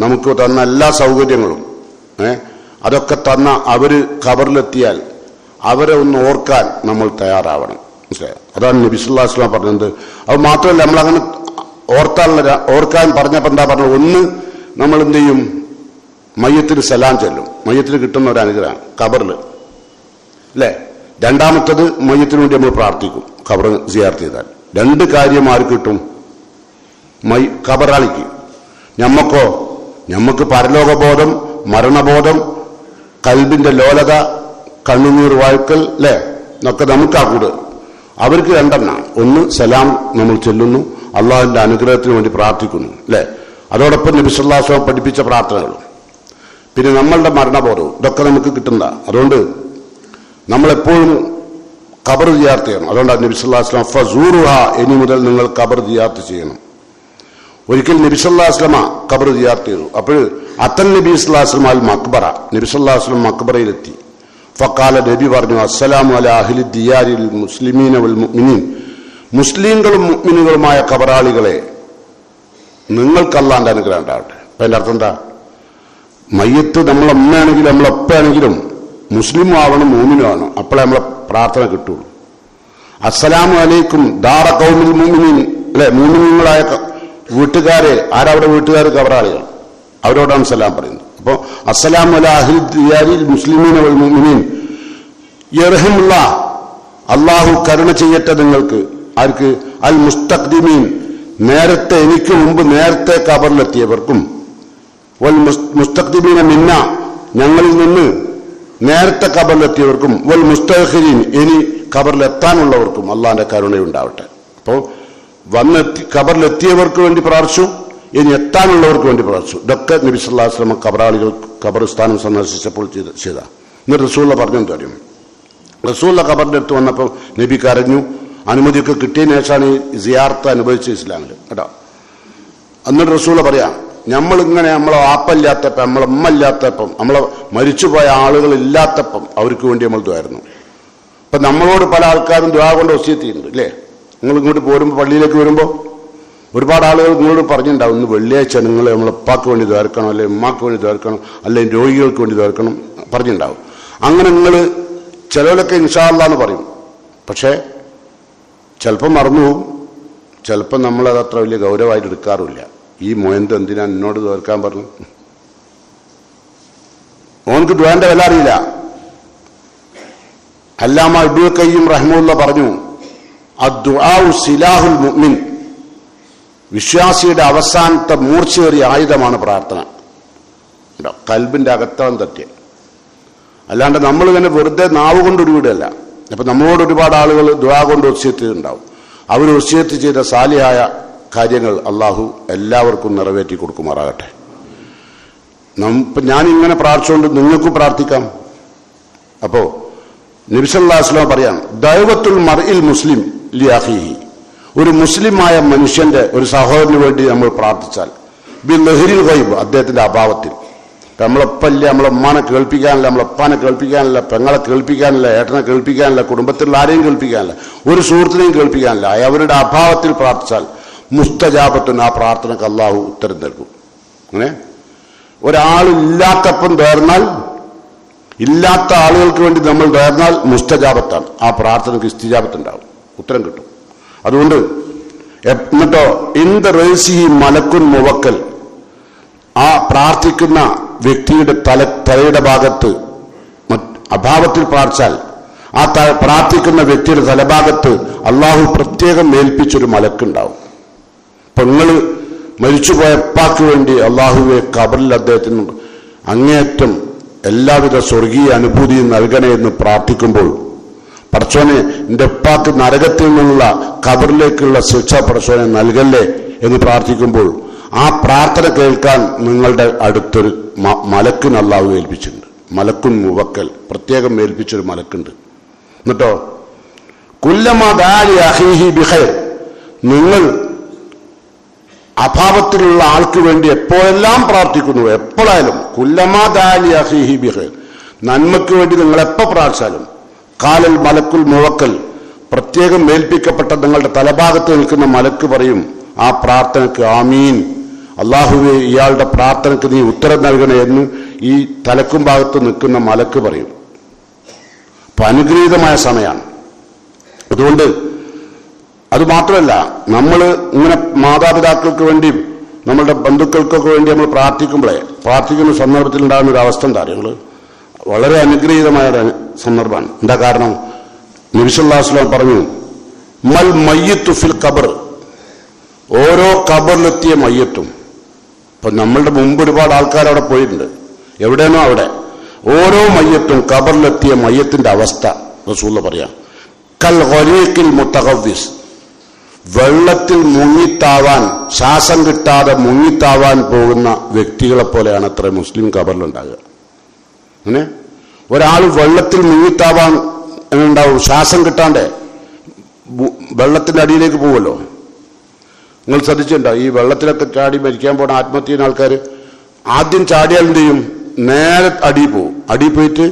നമുക്ക് തന്ന എല്ലാ സൗകര്യങ്ങളും അതൊക്കെ തന്ന അവര് ഖബറിലെത്തിയാൽ അവരെ ഒന്ന് ഓർക്കാൻ നമ്മൾ തയ്യാറാവണം. മനസ്സിലായോ? അതാണ് നബി സല്ലല്ലാഹു അലൈഹി വസല്ലം പറഞ്ഞത്. അത് മാത്രമല്ല, നമ്മളങ്ങനെ ഓർക്കാൻ പറഞ്ഞപ്പോൾ എന്താ പറഞ്ഞത്? ഒന്ന്, നമ്മൾ എന്ത് ചെയ്യും? മയ്യത്തിന് സലാം ചെല്ലും. മയ്യത്തിന് കിട്ടുന്ന ഒരു അനുഗ്രഹമാണ് ഖബറിൽ അല്ലേ? രണ്ടാമത്തത്, മയ്യത്തിന് വേണ്ടി നമ്മൾ പ്രാർത്ഥിക്കും ഖബർ സിയാറത്ത് ചെയ്താൽ. 2 കാര്യം ആർക്ക് കിട്ടും? ഖബറാളിക്ക്. ഞമ്മക്ക് പരലോകബോധം, മരണബോധം, കൽബിന്റെ ലോലത, കണ്ണുനീർ വാഴ്ക്കൽ അല്ലേ, എന്നൊക്കെ നമുക്കാ കൂടുതൽ. അവർക്ക് 2 എണ്ണമാണ്. ഒന്ന്, സലാം നമ്മൾ ചെല്ലുന്നു, അള്ളാഹുവിന്റെ അനുഗ്രഹത്തിന് വേണ്ടി പ്രാർത്ഥിക്കുന്നു അല്ലേ? അതോടൊപ്പം നബി സല്ലല്ലാഹു അലൈഹി വസല്ലം പഠിപ്പിച്ച പ്രാർത്ഥനകളും, പിന്നെ നമ്മളുടെ മരണബോധവും, ഇതൊക്കെ നമുക്ക് കിട്ടുന്ന. അതുകൊണ്ട് നമ്മളെപ്പോഴും ഖബർ സിയാറത്ത് ചെയ്യണം. അതുകൊണ്ടാണ് നബി സല്ലല്ലാഹു അലൈഹി വസല്ലം ഫസൂറുഹ, ഇനി മുതൽ നിങ്ങൾ ഖബർ സിയാറത്ത് ചെയ്യണം. ഒരിക്കൽ നബി സല്ലല്ലാഹു അലൈഹി വസല്ലം ഖബർ സിയാറത്ത് ചെയ്തു. അപ്പോൾ അത്തൻ നബി സല്ലല്ലാഹു അലൈഹി വസല്ലം അൽ മഖ്ബറ, നബി സല്ലല്ലാഹു അലൈഹി വസല്ലം മഖ്ബറയിലെത്തി. ഫഖാല, നബി പറഞ്ഞു, അസ്സലാമു അലാ അഹ്ലി ദിയാരിൽ മുസ്ലിമീന വൽ മുഅ്മിനീൻ, മുസ്ലിങ്ങളും മുഅ്മിനുകളുമായ ഖബറാളികളെ, നിങ്ങൾക്ക് അല്ലാഹുവിന്റെ അനുഗ്രഹം ഉണ്ടാവട്ടെ. അപ്പം അതിൻ്റെ അർത്ഥം എന്താ? മയ്യത്ത് നമ്മളെ അമ്മയാണെങ്കിലും നമ്മളെ ഒപ്പയാണെങ്കിലും മുസ്ലിം ആവണം, മൂമിനും ആവണം. അപ്പോഴേ നമ്മളെ പ്രാർത്ഥന കിട്ടുള്ളൂ. അസ്സലാമു അലൈക്കും ദാറ ഖൗമിൽ മുഅ്മിനീൻ, അല്ലെ, മുഅ്മിനീങ്ങളായ വീട്ടുകാരെ. ആരവിടെ വീട്ടുകാർ? കബറാളികൾ. അവരോടാണ് സലാം പറയുന്നത്. അപ്പോൾ അസ്സലാമു അലാ അഹ്ലി ദിയാരിൽ മുസ്ലിമീന വൽ മുഅ്മിനീൻ യർഹമുല്ലാ, അള്ളാഹു കരുണ ചെയ്യട്ടെ നിങ്ങൾക്ക്. ആർക്ക്? അൽ മുസ്തഖ്ദിമീൻ, നേരത്തെ എനിക്ക് മുമ്പ് നേരത്തെ ഖബറിലെത്തിയവർക്കും, വൽ മുസ്തഖ്ദിമീന മിന്ന, ഞങ്ങളിൽ നിന്ന് നേരത്തെ ഖബറിലെത്തിയവർക്കും, വൽ മുസ്തഖിരീൻ, ഇനി ഖബറിലെത്താനുള്ളവർക്കും അള്ളാഹിന്റെ കരുണയുണ്ടാവട്ടെ. അപ്പോൾ ഖബറിലെത്തിയവർക്ക് വേണ്ടി പ്രാർത്ഥിച്ചു, ഇനി എത്താനുള്ളവർക്ക് വേണ്ടി പ്രാർത്ഥിച്ചു. ഇതൊക്കെ നബി സല്ലല്ലാഹു അലൈഹി വസല്ലം ഖബറാളികൾ ഖബർസ്ഥാനം സന്ദർശിച്ചപ്പോൾ ചെയ്ത. എന്നിട്ട് റസൂലുള്ള പറഞ്ഞു തരും. റസൂലുള്ള ഖബറിന്റെ അടുത്ത് വന്നപ്പോൾ നബി കരഞ്ഞു. അനുമതിയൊക്കെ കിട്ടിയതിനു ശേഷമാണ് ഈ സിയാറത്ത് അനുഭവിച്ചത് ഇസ്ലാമിൽ, കേട്ടോ. എന്നിട്ട് റസൂലുള്ള പറയാം, നമ്മളിങ്ങനെ നമ്മളെ വാപ്പല്ലാത്തപ്പം, നമ്മളെ ഉമ്മ ഇല്ലാത്തപ്പം, നമ്മളെ മരിച്ചുപോയ ആളുകൾ ഇല്ലാത്തപ്പം അവർക്ക് വേണ്ടി നമ്മൾ ദ്വായിരുന്നു. അപ്പൊ നമ്മളോട് പല ആൾക്കാരും ദ്വാ കൊണ്ട് വസിയത്ത് ചെയ്യുന്നുണ്ട്, അല്ലേ? നിങ്ങൾ ഇങ്ങോട്ട് പോരുമ്പോൾ, പള്ളിയിലേക്ക് വരുമ്പോൾ ഒരുപാട് ആളുകൾ നിങ്ങളോട് പറഞ്ഞിട്ടുണ്ടാവും, ഇന്ന് വെള്ളിയാഴ്ച നിങ്ങൾ നമ്മളെ ഉപ്പാക്ക് വേണ്ടി ദ്വാർക്കണം, അല്ലെങ്കിൽ ഉമ്മാക്ക് വേണ്ടി ദ്വാർക്കണം, അല്ലെങ്കിൽ രോഗികൾക്ക് വേണ്ടി ദ്വാർക്കണം പറഞ്ഞിട്ടുണ്ടാവും. അങ്ങനെ നിങ്ങൾ ചിലവരൊക്കെ ഇൻഷാ അല്ലാഹ് എന്ന് പറയും. പക്ഷേ ചിലപ്പോൾ മറന്നുപോകും, ചിലപ്പോൾ നമ്മളത് അത്ര വലിയ ഗൗരവമായിട്ട് എടുക്കാറില്ല. ഈ മോയന്ത് എന്തിനാ എന്നോട് ദ്വാർക്കാൻ പറഞ്ഞു? ഓനക്ക് ദ്വാന്റെ വില അറിയില്ല. അല്ലാമ ഇബ്നുൽ ഖയ്യിം റഹിമഹുല്ലാഹ് പറഞ്ഞു, അദ്ദുആഉ സിലാഹുൽ മുഅ്മിൻ, വിശ്വാസിയുടെ അവസാനത്തെ മൂർച്ചയേറിയ ആയുധമാണ് പ്രാർത്ഥന. കൽബിന്റെ അകത്തളം തട്ടിയ, അല്ലാണ്ട് നമ്മൾ ഇങ്ങനെ വെറുതെ നാവ് കൊണ്ട് ഉരുവിടല്ല. അപ്പൊ നമ്മളോട് ഒരുപാട് ആളുകൾ ദുആ കൊണ്ട് വസിയത്ത് ഉണ്ടാവും. അവർ വസിയത്ത് ചെയ്ത സാലിഹായ കാര്യങ്ങൾ അള്ളാഹു എല്ലാവർക്കും നിറവേറ്റി കൊടുക്കുമാറാകട്ടെ. ഞാനിങ്ങനെ പ്രാർത്ഥിച്ചുകൊണ്ട് നിങ്ങൾക്കും പ്രാർത്ഥിക്കാം. അപ്പോ നബി സല്ലല്ലാഹു അലൈഹി വസല്ലം പറയാം, ദഅവത്തുൽ മർഇൽ മുസ്ലിം ലി അഖീഹി, ഒരു മുസ്ലിമായ മനുഷ്യന്റെ, ഒരു സഹോദരന് വേണ്ടി നമ്മൾ പ്രാർത്ഥിച്ചാൽ, ബിൽ ലഹരിൽ ഗൈബ്, അദ്ദേഹത്തിന്റെ അഭാവത്തിൽ. നമ്മളെപ്പല്ല നമ്മളെ ഉമ്മാനെ കേൾപ്പിക്കാനില്ല, നമ്മളെ ഉപ്പാനെ കേൾപ്പിക്കാനില്ല, പെങ്ങളെ കേൾപ്പിക്കാനില്ല, ഏട്ടനെ കേൾപ്പിക്കാനില്ല, കുടുംബത്തിലുള്ള ആരെയും കേൾപ്പിക്കാനില്ല, ഒരു സുഹൃത്തിനെയും കേൾപ്പിക്കാനില്ല, അവരുടെ അഭാവത്തിൽ പ്രാർത്ഥിച്ചാൽ മുസ്തജാബത്തുൻ, ആ പ്രാർത്ഥനക്ക് അള്ളാഹു ഉത്തരം നൽകും. അങ്ങനെ ഒരാളില്ലാത്തപ്പം നേർന്നാൽ, ഇല്ലാത്ത ആളുകൾക്ക് വേണ്ടി നമ്മൾ നേർന്നാൽ മുസ്തജാബത്താണ്, ആ പ്രാർത്ഥനക്ക് ഇസ്തിജാബത്തുണ്ടാവും, ഉത്തരം കിട്ടും. അതുകൊണ്ട് എന്നിട്ടോ ഇന്ദ റൈസിഹി മലക്കുൻ മുവക്കൽ, ആ പ്രാർത്ഥിക്കുന്ന വ്യക്തിയുടെ തലയുടെ ഭാഗത്ത് അഭാവത്തിൽ പ്രാർത്ഥിച്ചാൽ ആ പ്രാർത്ഥിക്കുന്ന വ്യക്തിയുടെ തലഭാഗത്ത് അള്ളാഹു പ്രത്യേകം ഏൽപ്പിച്ചൊരു മലക്കുണ്ടാവും. ഇപ്പൊ നിങ്ങൾ മരിച്ചുപോയ ഉപ്പാക്ക് വേണ്ടി അള്ളാഹുവെ ഖബറിൽ അദ്ദേഹത്തിന് അങ്ങേയറ്റം എല്ലാവിധ സ്വർഗീയ അനുഭൂതിയും നൽകണേ എന്ന് പ്രാർത്ഥിക്കുമ്പോൾ, പടച്ചോനെ എൻ്റെ ഉപ്പാക്ക് നരകത്തിൽ നിന്നുള്ള ഖബറിലേക്കുള്ള ശിക്ഷ പടച്ചോനെ നൽകല്ലേ എന്ന് പ്രാർത്ഥിക്കുമ്പോൾ, ആ പ്രാർത്ഥന കേൾക്കാൻ നിങ്ങളുടെ അടുത്തൊരു മലക്കിന് അള്ളാഹു ഏൽപ്പിച്ചിട്ടുണ്ട്. മലക്കുൻ മുവക്കൽ, പ്രത്യേകം ഏൽപ്പിച്ചൊരു മലക്കുണ്ട്. എന്നിട്ടോ കുല്ലമാ ദാലി അഖീഹി ബിഖൈർ, നിങ്ങൾ അഭാവത്തിലുള്ള ആൾക്ക് വേണ്ടി എപ്പോഴെല്ലാം പ്രാർത്ഥിക്കുന്നു, എപ്പോഴായാലും കുല്ലമാ ദാലി അഖീഹി ബിഖൈർ, നന്മയ്ക്ക് വേണ്ടി നിങ്ങൾ എപ്പോൾ പ്രാർത്ഥിച്ചാലും, കാലൽ മലക്കുൽ മുവക്കൽ, പ്രത്യേകം ഏൽപ്പിക്കപ്പെട്ട നിങ്ങളുടെ തലഭാഗത്ത് നിൽക്കുന്ന മലക്ക് പറയും ആ പ്രാർത്ഥനക്ക് ആമീൻ, അള്ളാഹുവെ ഇയാളുടെ പ്രാർത്ഥനക്ക് നീ ഉത്തരം നൽകണേ എന്ന് ഈ തലക്കും ഭാഗത്ത് നിൽക്കുന്ന മലക്ക് പറയും. അപ്പൊ അനുഗ്രഹീതമായ സമയമാണ്. അതുകൊണ്ട് അത് മാത്രമല്ല, നമ്മൾ ഇങ്ങനെ മാതാപിതാക്കൾക്ക് വേണ്ടി, നമ്മളുടെ ബന്ധുക്കൾക്കൊക്കെ വേണ്ടി നമ്മൾ പ്രാർത്ഥിക്കുന്ന സന്ദർഭത്തിൽ ഉണ്ടാകുന്ന ഒരു അവസ്ഥ എന്താ അറിയുന്നത്? വളരെ അനുഗ്രഹീതമായ സന്ദർഭമാണ്. എന്താ കാരണം? നബി സല്ലല്ലാഹു അലൈഹി വസല്ലം പറഞ്ഞു, മൽ മയ്യിത്തു ഫിൽ ഖബർ, ഓരോ ഖബറിലെത്തിയ മയ്യത്തും. ഇപ്പൊ നമ്മളുടെ മുമ്പ് ഒരുപാട് ആൾക്കാർ അവിടെ പോയിട്ടുണ്ട്, എവിടെയാണോ അവിടെ, ഓരോ മയ്യത്തും ഖബറിലെത്തിയ മയ്യത്തിന്റെ അവസ്ഥ റസൂലുള്ളാഹി പറയാം, കൽ ഗരീഖിൽ മുതഗവ്വിസ്, വെള്ളത്തിൽ മുങ്ങിത്താവാൻ, ശ്വാസം കിട്ടാതെ മുങ്ങിത്താവാൻ പോകുന്ന വ്യക്തികളെ പോലെയാണ് അത്ര മുസ്ലിം ഖബറിലുണ്ടാകുക. അങ്ങനെ ഒരാൾ വെള്ളത്തിൽ മുങ്ങിത്താവാൻ എന്നുണ്ടാവും, ശ്വാസം കിട്ടാണ്ടേ വെള്ളത്തിന്റെ അടിയിലേക്ക് പോവുമല്ലോ. നിങ്ങൾ ശ്രദ്ധിച്ചിട്ടുണ്ടോ? ഈ വെള്ളത്തിലൊക്കെ ചാടി മരിക്കാൻ പോണ ആത്മഹത്യ ചെയ്യുന്ന ആൾക്കാർ ആദ്യം ചാടിയാൽ എന്ത് ചെയ്യും? നേരെ അടിയിൽ പോവും. അടിയിൽ പോയിട്ട്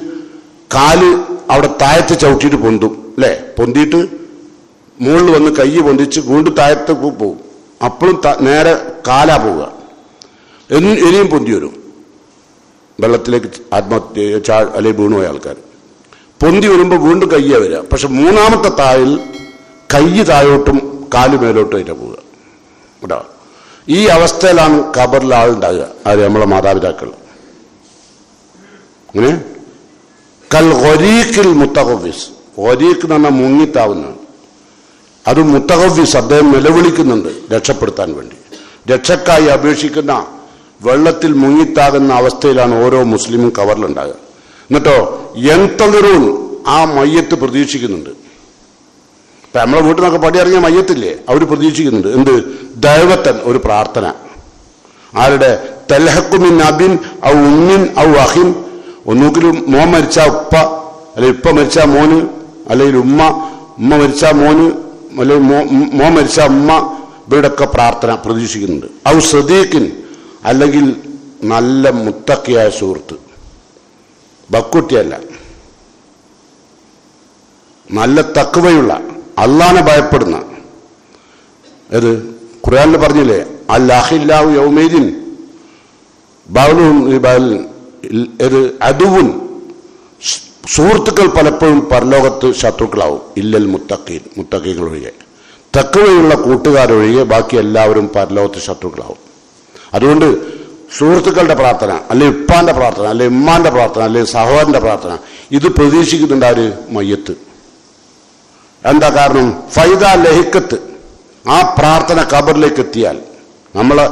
കാല് അവിടെ താഴത്ത് ചവിട്ടിയിട്ട് പൊന്തും, അല്ലേ? പൊന്തിയിട്ട് മുകളിൽ വന്ന് കൈ പൊന്തിച്ച് വീണ്ടും താഴത്ത് പോവും. അപ്പോഴും നേരെ കാലാ പോവുക. ഇനിയും പൊന്തി വരും വെള്ളത്തിലേക്ക്, ആത്മഹത്യ അല്ലെങ്കിൽ വീണുപോയ ആൾക്കാർ പൊന്തി വരുമ്പോൾ വീണ്ടും കയ്യാ വരിക. പക്ഷെ മൂന്നാമത്തെ താഴിൽ കൈ താഴോട്ടും കാല് മേലോട്ടും ആയിട്ട് പോവുക കേട്ടോ. ഈ അവസ്ഥയിലാണ് ഖബറിൽ ആളുണ്ടാകുക. ആര്? നമ്മളെ മാതാപിതാക്കൾ. അങ്ങനെ കൽ ഖരീഖിൽ മുത്തഖവ്വിസ്. ഖരീഖ് എന്ന് പറഞ്ഞാൽ മുങ്ങിത്താവുന്നതാണ്. അത് മുത്തഖവ്വിസ്, അദ്ദേഹം നിലവിളിക്കുന്നുണ്ട് രക്ഷപ്പെടുത്താൻ വേണ്ടി. രക്ഷക്കായി അപേക്ഷിക്കുന്ന വെള്ളത്തിൽ മുങ്ങിത്താകുന്ന അവസ്ഥയിലാണ് ഓരോ മുസ്ലിമും ഖബറിലുണ്ടാകുക. എന്നിട്ടോ യന്തളിറൂൻ, ആ മയ്യത്ത് പ്രതീക്ഷിക്കുന്നുണ്ട്. ഇപ്പൊ നമ്മളെ വീട്ടിൽ നിന്നൊക്കെ പടിയിറങ്ങിയ മയ്യത്തില്ലേ, അവർ പ്രതീക്ഷിക്കുന്നുണ്ട് എന്ത്? ദൈവത്തൻ, ഒരു പ്രാർത്ഥന. ആരുടെ? തൽഹക്കുമിൻ അബിൻ ഔ ഉമ്മിൻ ഔ അഹിൻ. ഒന്നുകിലും മോൻ മരിച്ച ഉപ്പ, അല്ലെങ്കിൽ ഉപ്പ മരിച്ച മോന്, അല്ലെങ്കിൽ ഉമ്മ മരിച്ച മോന്, അല്ലെങ്കിൽ മോൻ മരിച്ച ഉമ്മ. ഇവരുടെയൊക്കെ പ്രാർത്ഥന പ്രതീക്ഷിക്കുന്നുണ്ട്. ഔ സദീഖിൻ, അല്ലെങ്കിൽ നല്ല മുത്തക്കിയായ സുഹൃത്ത്, ബക്കുട്ടിയല്ല, നല്ല തഖ്വയുള്ള, അള്ളാനെ ഭയപ്പെടുന്ന. ഏത്? ഖുർആനിൽ പറഞ്ഞില്ലേ, അൽ അഖില്ലാഹു യൗമൈദിൻ ബഅലുഹും ഏത് അദുവുൻ. സുഹൃത്തുക്കൾ പലപ്പോഴും പരലോകത്ത് ശത്രുക്കളാവും. ഇല്ലൽ മുത്തഖീൻ, മുത്തഖീങ്ങൾ ഒഴികെ, തഖ്വയുള്ള കൂട്ടുകാരൊഴികെ ബാക്കി എല്ലാവരും പരലോകത്ത് ശത്രുക്കളാവും. അതുകൊണ്ട് സുഹൃത്തുക്കളുടെ പ്രാർത്ഥന, അല്ലെങ്കിൽ ഉപ്പാന്റെ പ്രാർത്ഥന, അല്ലെങ്കിൽ ഉമ്മാന്റെ പ്രാർത്ഥന, അല്ലെങ്കിൽ സഹോദരന്റെ പ്രാർത്ഥന, ഇത് പ്രതീക്ഷിക്കുന്നുണ്ട് ആര്? മയ്യത്ത്. എന്താ കാരണം? ഫൈദ ലഹിക്കത്ത്, ആ പ്രാർത്ഥന ഖബറിലേക്ക് എത്തിയാൽ, നമ്മളെ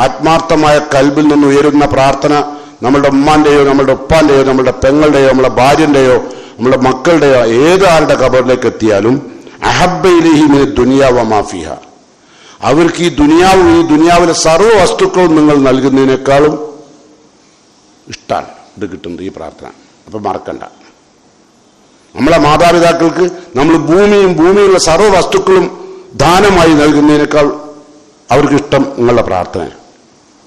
ആത്മാർത്ഥമായ കൽബിൽ നിന്ന് ഉയരുന്ന പ്രാർത്ഥന നമ്മളുടെ ഉമ്മാന്റെയോ നമ്മളുടെ ഉപ്പാന്റെയോ നമ്മളുടെ പെങ്ങളുടെയോ നമ്മളെ ഭാര്യന്റെയോ നമ്മളുടെ മക്കളുടെയോ ഏതാരുടെ ഖബറിലേക്ക് എത്തിയാലും അഹബ്ബൈലിഹി മിന ദുനിയ വ മാ ഫിഹ, അവർക്ക് ഈ ദുനിയാവിലെ സർവ്വ വസ്തുക്കളും നിങ്ങൾ നൽകുന്നതിനേക്കാളും ഇഷ്ടമാണ് ഇത് കിട്ടുന്നത്, ഈ പ്രാർത്ഥന. അപ്പൊ മറക്കണ്ട, നമ്മളെ മാതാപിതാക്കൾക്ക് നമ്മൾ ഭൂമിയിലുള്ള സർവ്വ വസ്തുക്കളും ദാനമായി നൽകുന്നതിനേക്കാൾ അവർക്കിഷ്ടം നിങ്ങളുടെ പ്രാർത്ഥന.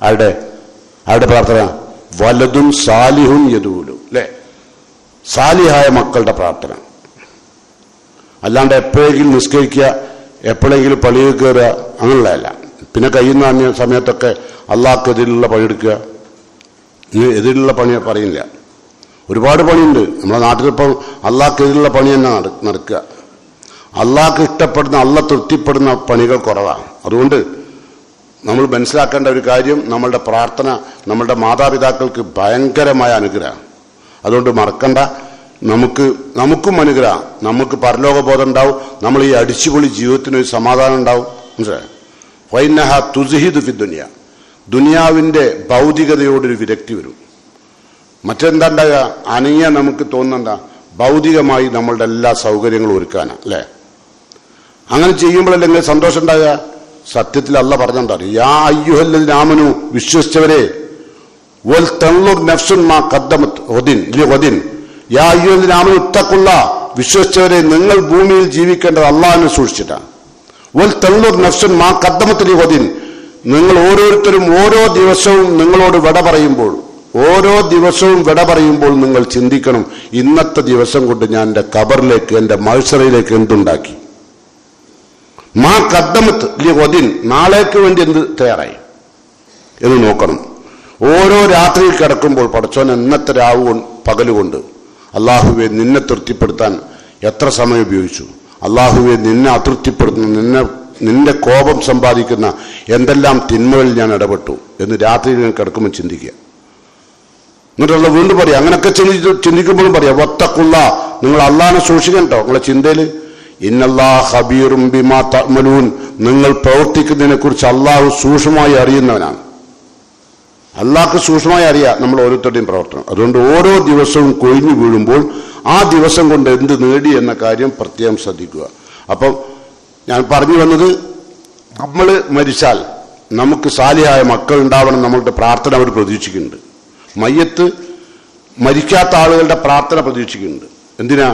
ആരുടെ പ്രാർത്ഥന? വലതും സാലിഹുൻ യദൂലു, അല്ലെ? സാലിഹായ മക്കളുടെ പ്രാർത്ഥന. അല്ലാണ്ട് എപ്പോഴെങ്കിലും നിസ്കരിക്കുക, എപ്പോഴെങ്കിലും പള്ളിയിൽ കയറുക, അങ്ങനെയുള്ളതല്ല. പിന്നെ കഴിയുന്ന സമയത്തൊക്കെ അള്ളാഹ്ക്കെതിരുള്ള പണിയെടുക്കുക. എതിരുള്ള പണി പറയുന്നില്ല, ഒരുപാട് പണിയുണ്ട് നമ്മുടെ നാട്ടിലിപ്പം. അള്ളാഹ്ക്കെതിരുള്ള പണി തന്നെ നടക്കുക. അള്ളാഹ്ക്ക് ഇഷ്ടപ്പെടുന്ന, അള്ളാഹ് തൃപ്തിപ്പെടുന്ന പണികൾ കുറവാണ്. അതുകൊണ്ട് നമ്മൾ മനസ്സിലാക്കേണ്ട ഒരു കാര്യം, നമ്മളുടെ പ്രാർത്ഥന നമ്മളുടെ മാതാപിതാക്കൾക്ക് ഭയങ്കരമായ അനുഗ്രഹം. അതുകൊണ്ട് മറക്കണ്ട, നമുക്കും അനുഗ്രഹം, നമുക്ക് പരലോകബോധം ഉണ്ടാവും, നമ്മൾ ഈ അടിച്ചുപൊളി ജീവിതത്തിനൊരു സമാധാനം ഉണ്ടാവും. മനസ്സിലായോ? വൈനഹ തുസ്ഹിദ് ഫി ദുനിയ, ദുനിയാവിൻ്റെ ഭൗതികതയോടൊരു വിരക്തി വരും. മറ്റെന്താ ഉണ്ടാകുക? അനങ്ങിയ നമുക്ക് തോന്നുന്നതാ ഭൗതികമായി നമ്മളുടെ എല്ലാ സൗകര്യങ്ങളും ഒരുക്കാനാണ്, അല്ലേ? അങ്ങനെ ചെയ്യുമ്പോഴല്ലേ സന്തോഷം ഉണ്ടാകുക. സത്യത്തിൽ അല്ലാഹ് പറഞ്ഞിട്ടുണ്ടാകും, യാ അയ്യുഹല്ലദീന ആമനു, വിശ്വസിച്ചവരെ, വൽ തൻളുർ നഫ്സുൻ മാ ഖദ്ദമത് ഗദിൻ, യാ അയ്യുഹല്ലദീന ആമനു ഇത്തഖുല്ലാ, വിശ്വസിച്ചവരെ നിങ്ങൾ ഭൂമിയിൽ ജീവിക്കേണ്ടത് അള്ളാഹിനെ സൂക്ഷിച്ചിട്ടാണ്. വൽ തൻളുർ നഫ്സുൻ മാ ഖദ്ദമത് ഗദിൻ, നിങ്ങൾ ഓരോരുത്തരും ഓരോ ദിവസവും നിങ്ങളോട് വിട പറയുമ്പോൾ നിങ്ങൾ ചിന്തിക്കണം, ഇന്നത്തെ ദിവസം കൊണ്ട് ഞാൻ എൻ്റെ ഖബറിലേക്ക്, എൻ്റെ മഹ്ശറിലേക്ക് എന്തുണ്ടാക്കി. മാ ഖദ്ദമത്ത് ലിഗദിൻ, നാളേക്ക് വേണ്ടി എന്ത് തയ്യാറായി എന്ന് നോക്കണം. ഓരോ രാത്രിയിൽ കിടക്കുമ്പോൾ പടച്ചോൻ ഇന്നത്തെ പകലുകൊണ്ട് അള്ളാഹുവെ നിന്നെ തൃപ്തിപ്പെടുത്താൻ എത്ര സമയം ഉപയോഗിച്ചു, അള്ളാഹുവെ നിന്നെ അതൃപ്തിപ്പെടുത്തുന്ന, നിന്റെ കോപം സമ്പാദിക്കുന്ന എന്തെല്ലാം തിന്മകളിൽ ഞാൻ ഇടപെട്ടു എന്ന് രാത്രിയിൽ ഞാൻ കിടക്കുമ്പോൾ ചിന്തിക്കുക. എന്നിട്ടുള്ള വീണ്ടും പറയാം, അങ്ങനെയൊക്കെ ചിന്തിക്കുമ്പോഴും പറയാം, വത്തഖുല്ലാ, നിങ്ങൾ അള്ളാഹിനെ സൂക്ഷിക്കണം കേട്ടോ. നിങ്ങളെ ചിന്തയിൽ ഇന്നല്ലാഹ ഖബീറും ബിമാ തഅമലൂൻ, നിങ്ങൾ പ്രവർത്തിക്കുന്നതിനെ കുറിച്ച് അള്ളാഹു സൂക്ഷ്മമായി അറിയുന്നവനാണ്. അള്ളാഹ്ക്ക് സൂക്ഷ്മമായി അറിയാം നമ്മൾ ഓരോരുത്തരുടെയും പ്രവർത്തനം. അതുകൊണ്ട് ഓരോ ദിവസവും കൊഴിഞ്ഞു വീഴുമ്പോൾ ആ ദിവസം കൊണ്ട് എന്ത് നേടി എന്ന കാര്യം പ്രത്യേകം ശ്രദ്ധിക്കുക. അപ്പം ഞാൻ പറഞ്ഞു വന്നത്, നമ്മൾ മരിച്ചാൽ നമുക്ക് സാലിഹായ മക്കൾ ഉണ്ടാവണം, നമ്മളുടെ പ്രാർത്ഥന അവർ പ്രതീക്ഷിക്കുന്നുണ്ട്. മയ്യത്ത് മരിക്കാത്ത ആളുകളുടെ പ്രാർത്ഥന പ്രതീക്ഷിക്കുന്നുണ്ട്. എന്തിനാ?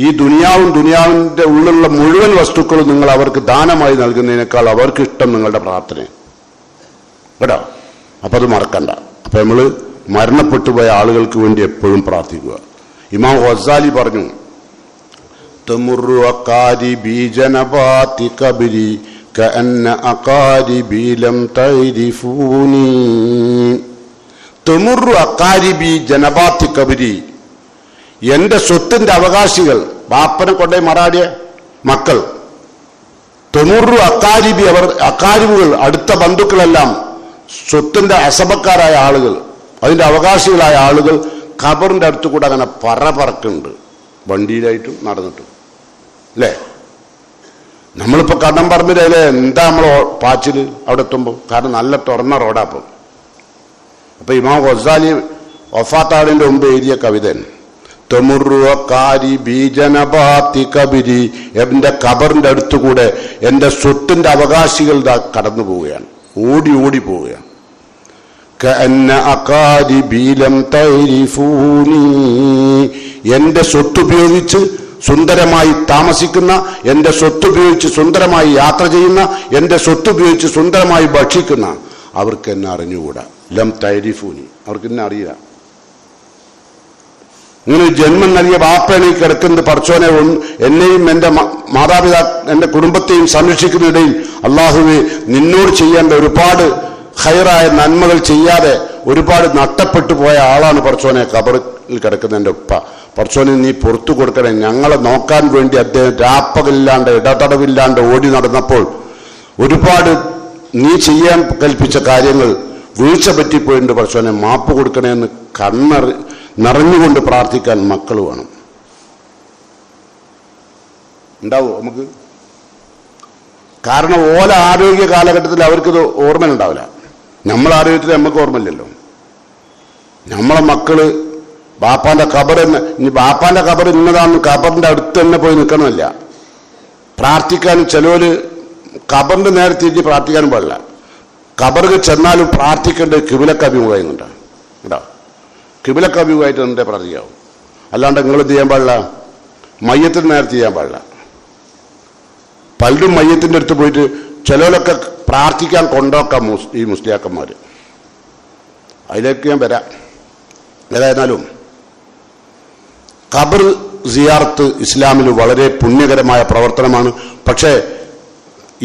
ഈ ദുനിയാവിൻ്റെ ഉള്ളിലുള്ള മുഴുവൻ വസ്തുക്കളും നിങ്ങൾ അവർക്ക് ദാനമായി നൽകുന്നതിനേക്കാൾ അവർക്ക് ഇഷ്ടം നിങ്ങളുടെ പ്രാർത്ഥന കേട്ടോ. അപ്പം അത് മറക്കണ്ട. അപ്പം നമ്മൾ മരണപ്പെട്ടു പോയ ആളുകൾക്ക് വേണ്ടി എപ്പോഴും പ്രാർത്ഥിക്കുക. ഇമാം ഗസാലി പറഞ്ഞു, തമുറു അഖാരിബി ജനബാതി ഖബരി കഅന്ന അഖാരിബി ലം തഅരിഫൂനി. തമുറു അഖാരിബി ജനബാതി ഖബരി, എന്റെ സ്വത്തിന്റെ അവകാശികൾ, ബാപ്പനെ കൊണ്ടേ മറാടിയ മക്കൾ, തൊണ്ണൂറ് അക്കാരിബി, അക്കാരിബുകൾ അടുത്ത ബന്ധുക്കളെല്ലാം സ്വത്തിന്റെ അസബക്കാരായ ആളുകൾ, അതിന്റെ അവകാശികളായ ആളുകൾ ഖബറിന്റെ അടുത്ത് കൂടെ അങ്ങനെ പറക്കുന്നുണ്ട്, വണ്ടിയിലായിട്ടും നടന്നിട്ടും. അല്ലേ? നമ്മളിപ്പോ കടം പറമ്പിലേ എന്താ നമ്മൾ പാച്ചില് അവിടെ എത്തുമ്പോൾ? കാരണം നല്ല തുറന്ന റോഡാപ്പം. അപ്പൊ ഇമാം ഗസാലി വഫാത്താടിന്റെ മുമ്പ് എഴുതിയ കവിതൻ കബിരി, എന്റെ ഖബറിന്റെ അടുത്തുകൂടെ എന്റെ സ്വത്തിന്റെ അവകാശികൾ കടന്നു പോവുകയാണ്, ഓടി ഓടി പോവുകയാണ്. എന്റെ സ്വത്തുപയോഗിച്ച് സുന്ദരമായി താമസിക്കുന്ന, എന്റെ സ്വത്തുപയോഗിച്ച് സുന്ദരമായി യാത്ര ചെയ്യുന്ന, എന്റെ സ്വത്തുപയോഗിച്ച് സുന്ദരമായി ഭക്ഷിക്കുന്ന അവർക്ക് എന്നെ അറിഞ്ഞുകൂടാ. ലം തൈരിഫൂനി, അവർക്ക് എന്നെ അറിയില്ല. ഇങ്ങനെ ജന്മം നൽകിയ ബാപ്പയാണ് ഈ കിടക്കുന്നത്. പടച്ചോനെ, എന്നെയും എന്റെ എന്റെ കുടുംബത്തെയും സംരക്ഷിക്കുന്നതിനിടയിൽ അള്ളാഹുവെ നിന്നോട് ചെയ്യേണ്ട ഒരുപാട് ഖൈറായ നന്മകൾ ചെയ്യാതെ ഒരുപാട് നഷ്ടപ്പെട്ടു പോയ ആളാണ് പടച്ചോനെ ഖബറിൽ കിടക്കുന്ന എൻ്റെ ഉപ്പ. പടച്ചോനെ നീ പുറത്തു കൊടുക്കണേ. ഞങ്ങളെ നോക്കാൻ വേണ്ടി അദ്ദേഹം രാപ്പകലില്ലാണ്ട് ഇടതടവില്ലാണ്ട് ഓടി നടന്നപ്പോൾ ഒരുപാട് നീ ചെയ്യാൻ കൽപ്പിച്ച കാര്യങ്ങൾ വീഴ്ച പറ്റിപ്പോയിട്ടുണ്ട്. പടച്ചോനെ മാപ്പ് കൊടുക്കണേ എന്ന് നിറഞ്ഞുകൊണ്ട് പ്രാർത്ഥിക്കാൻ മക്കൾ വേണം. ഉണ്ടാവോ നമുക്ക്? കാരണം ഓല ആരോഗ്യ കാലഘട്ടത്തിൽ അവർക്കിത് ഓർമ്മ ഉണ്ടാവില്ല. നമ്മളെ ആരോഗ്യത്തിൽ നമുക്ക് ഓർമ്മയില്ലല്ലോ. നമ്മളെ മക്കള് ബാപ്പാന്റെ ഖബർ തന്നെ, ഇനി ബാപ്പാന്റെ ഖബർ ഇന്നതാണെന്ന് ഖബറിന്റെ അടുത്ത് തന്നെ പോയി നിൽക്കണമല്ല. പ്രാർത്ഥിക്കാനും ചിലവര് ഖബറിന്റെ നേരെ തിരിഞ്ഞ് പ്രാർത്ഥിക്കാനും പാടില്ല. ഖബറിൽ ചെന്നാലും പ്രാർത്ഥിക്കേണ്ടത് കിബിലക്ക് അഭിമുഖമായിരുന്നുണ്ടാവും. കേട്ടോ, കിബിലക്ക് അഭിമുഖമായിട്ട് എന്റെ പ്രാർത്ഥിക്കാവും. അല്ലാണ്ട് നിങ്ങൾ ചെയ്യാൻ പാടില്ല, മയ്യത്തിന് നേരത്തെ ചെയ്യാൻ പാടില്ല. പലരും മയ്യത്തിന്റെ അടുത്ത് പോയിട്ട് ചിലവരൊക്കെ പ്രാർത്ഥിക്കാൻ കൊണ്ടുവക്കാം ഈ മുസ്ലിയാക്കന്മാർ. അതിലേക്ക് ഞാൻ വരാം. ഏതായിരുന്നാലും ഖബർ സിയാറത്ത് ഇസ്ലാമിൽ വളരെ പുണ്യകരമായ പ്രവർത്തനമാണ്. പക്ഷേ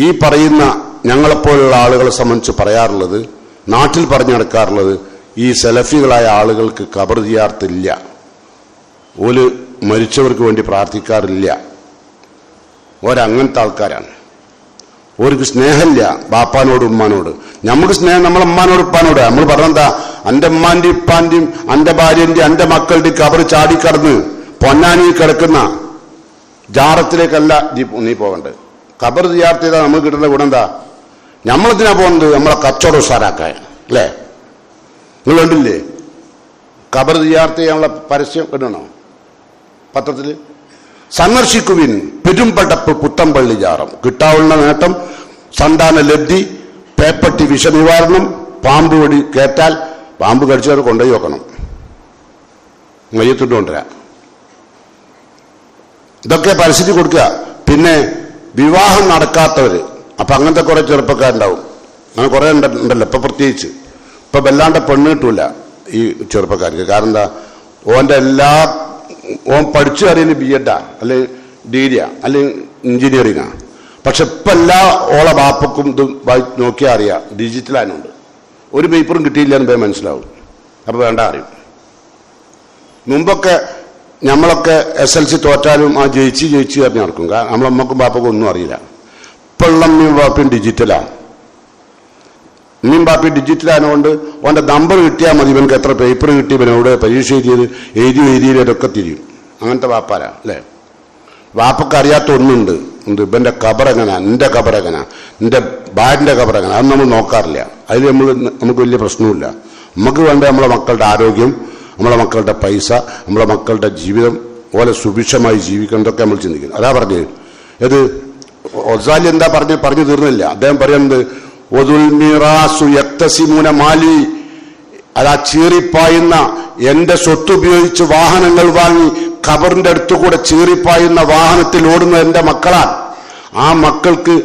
ഈ പറയുന്ന ഞങ്ങളെപ്പോലുള്ള ആളുകളെ സംബന്ധിച്ച് പറയാറുള്ളത്, നാട്ടിൽ പറഞ്ഞു നടക്കാറുള്ളത്, ഈ സലഫികളായ ആളുകൾക്ക് ഖബർ സിയാറത്ത് ഇല്ല, ഓല് മരിച്ചവർക്ക് വേണ്ടി പ്രാർത്ഥിക്കാറില്ല, ഓരങ്ങനത്തെ ആൾക്കാരാണ്. ഓർക്ക് സ്നേഹമില്ല ബാപ്പാനോട് ഉമ്മാനോട്. നമുക്ക് സ്നേഹം നമ്മളെ ഉമ്മാനോട് ഉപ്പാനോട്. നമ്മൾ പറഞ്ഞെന്താ, എൻ്റെ ഉമ്മാന്റെയും ഉപ്പാന്റെയും എൻ്റെ ഭാര്യന്റെയും എൻ്റെ മക്കളുടെ ഖബർ ചാടിക്കടന്ന് പൊന്നാനി കിടക്കുന്ന ജാറത്തിലേക്കല്ല നീ പോകേണ്ടത്. ഖബർ സിയാറത്ത് ചെയ്താൽ നമുക്ക് കിട്ടുന്ന ഗുണം എന്താ? നമ്മളെന്തിനാ പോകുന്നത്? നമ്മളെ കച്ചവടം ഉഷാറാക്കാൻ. അല്ലേ? നിങ്ങൾ കണ്ടില്ലേ ഖബർ സിയാറത്ത് ചെയ്യാനുള്ള പരസ്യം കണ്ടോ പത്രത്തിൽ? സന്ദർശിക്കുവിൻ പെരുമ്പടപ്പ് പുത്തമ്പള്ളി ജാറം, കിട്ടാവുന്ന നേട്ടം, സന്താന ലബ്ധി, പേപ്പട്ടി വിഷനിവാരണം, പാമ്പ് കടി കേട്ടാൽ പാമ്പ് കടിച്ചവർ കൊണ്ടുപോയി വെക്കണം, മയ്യത്തിട്ട് കൊണ്ടുവരാം. ഇതൊക്കെ പരസ്യത്തിൽ കൊടുക്കുക. പിന്നെ വിവാഹം നടക്കാത്തവര്, അപ്പൊ അങ്ങനത്തെ കുറെ ചെറുപ്പക്കാരുണ്ടാവും. അങ്ങനെ കുറെ ഉണ്ടല്ലോ ഇപ്പൊ. പ്രത്യേകിച്ച് ഇപ്പൊ വല്ലാണ്ട് പെണ്ണ് കിട്ടൂല ഈ ചെറുപ്പക്കാർക്ക്. കാരണം എന്താ, ഓൻ പഠിച്ചു അറിയുന്നത് BEd-ആ അല്ലെങ്കിൽ ഡിഗ്രിയാ അല്ലെങ്കിൽ എഞ്ചിനീയറിംഗാ. പക്ഷെ ഇപ്പൊ എല്ലാ ഓളെ ബാപ്പക്കും ഇത് നോക്കിയാൽ അറിയാം, ഡിജിറ്റലായതുകൊണ്ട് ഒരു പേപ്പറും കിട്ടിയില്ല എന്ന് മനസ്സിലാവും. അപ്പൊ വേണ്ട അറിയും. മുമ്പൊക്കെ നമ്മളൊക്കെ SLC തോറ്റാലും ആ ജയിച്ച് പറഞ്ഞ് നടക്കും. കാരണം നമ്മളമ്മക്കും ബാപ്പക്കും ഒന്നും അറിയില്ല. ഇപ്പോഴുള്ള അമ്മയും ബാപ്പയും ഡിജിറ്റലാണ്. അമ്മയും ബാപ്പയും ഡിജിറ്റലായതുകൊണ്ട് ഓൻ്റെ നമ്പർ കിട്ടിയാൽ മതി, ഇവനക്ക് എത്ര പേപ്പർ കിട്ടി, ഇവനോട് പരീക്ഷ എഴുതിയത് അതൊക്കെ തിരിയും. അങ്ങനത്തെ ബാപ്പാരാ. അല്ലേ? ബാപ്പക്ക് അറിയാത്ത ഒന്നുണ്ട്. ഇവന്റെ ഖബർ എങ്ങനാ, എൻ്റെ ഖബർ എങ്ങനാ, എൻ്റെ ഭാര്യൻ്റെ ഖബർ എങ്ങനാ, അത് നമ്മൾ നോക്കാറില്ല. അതിൽ നമുക്ക് വലിയ പ്രശ്നമില്ല. നമുക്ക് വേണ്ട നമ്മളെ മക്കളുടെ ആരോഗ്യം, നമ്മളെ മക്കളുടെ പൈസ, നമ്മളെ മക്കളുടെ ജീവിതം പോലെ സുഭിക്ഷമായി ജീവിക്കുന്നതൊക്കെ നമ്മൾ ചിന്തിക്കുന്നു. അതാ പറഞ്ഞത്. ഇത് ഗസാലി എന്താ പറഞ്ഞു തീർന്നില്ല. അദ്ദേഹം പറയുന്നത് മാലി, അതാ ചീറിപ്പായുന്ന എൻ്റെ സ്വത്തുപയോഗിച്ച് വാഹനങ്ങൾ വാങ്ങി ഖബറിന്റെ അടുത്തുകൂടെ ചീറിപ്പായുന്ന വാഹനത്തിൽ ഓടുന്ന എൻ്റെ മക്കളാണ്. ആ മക്കൾക്ക്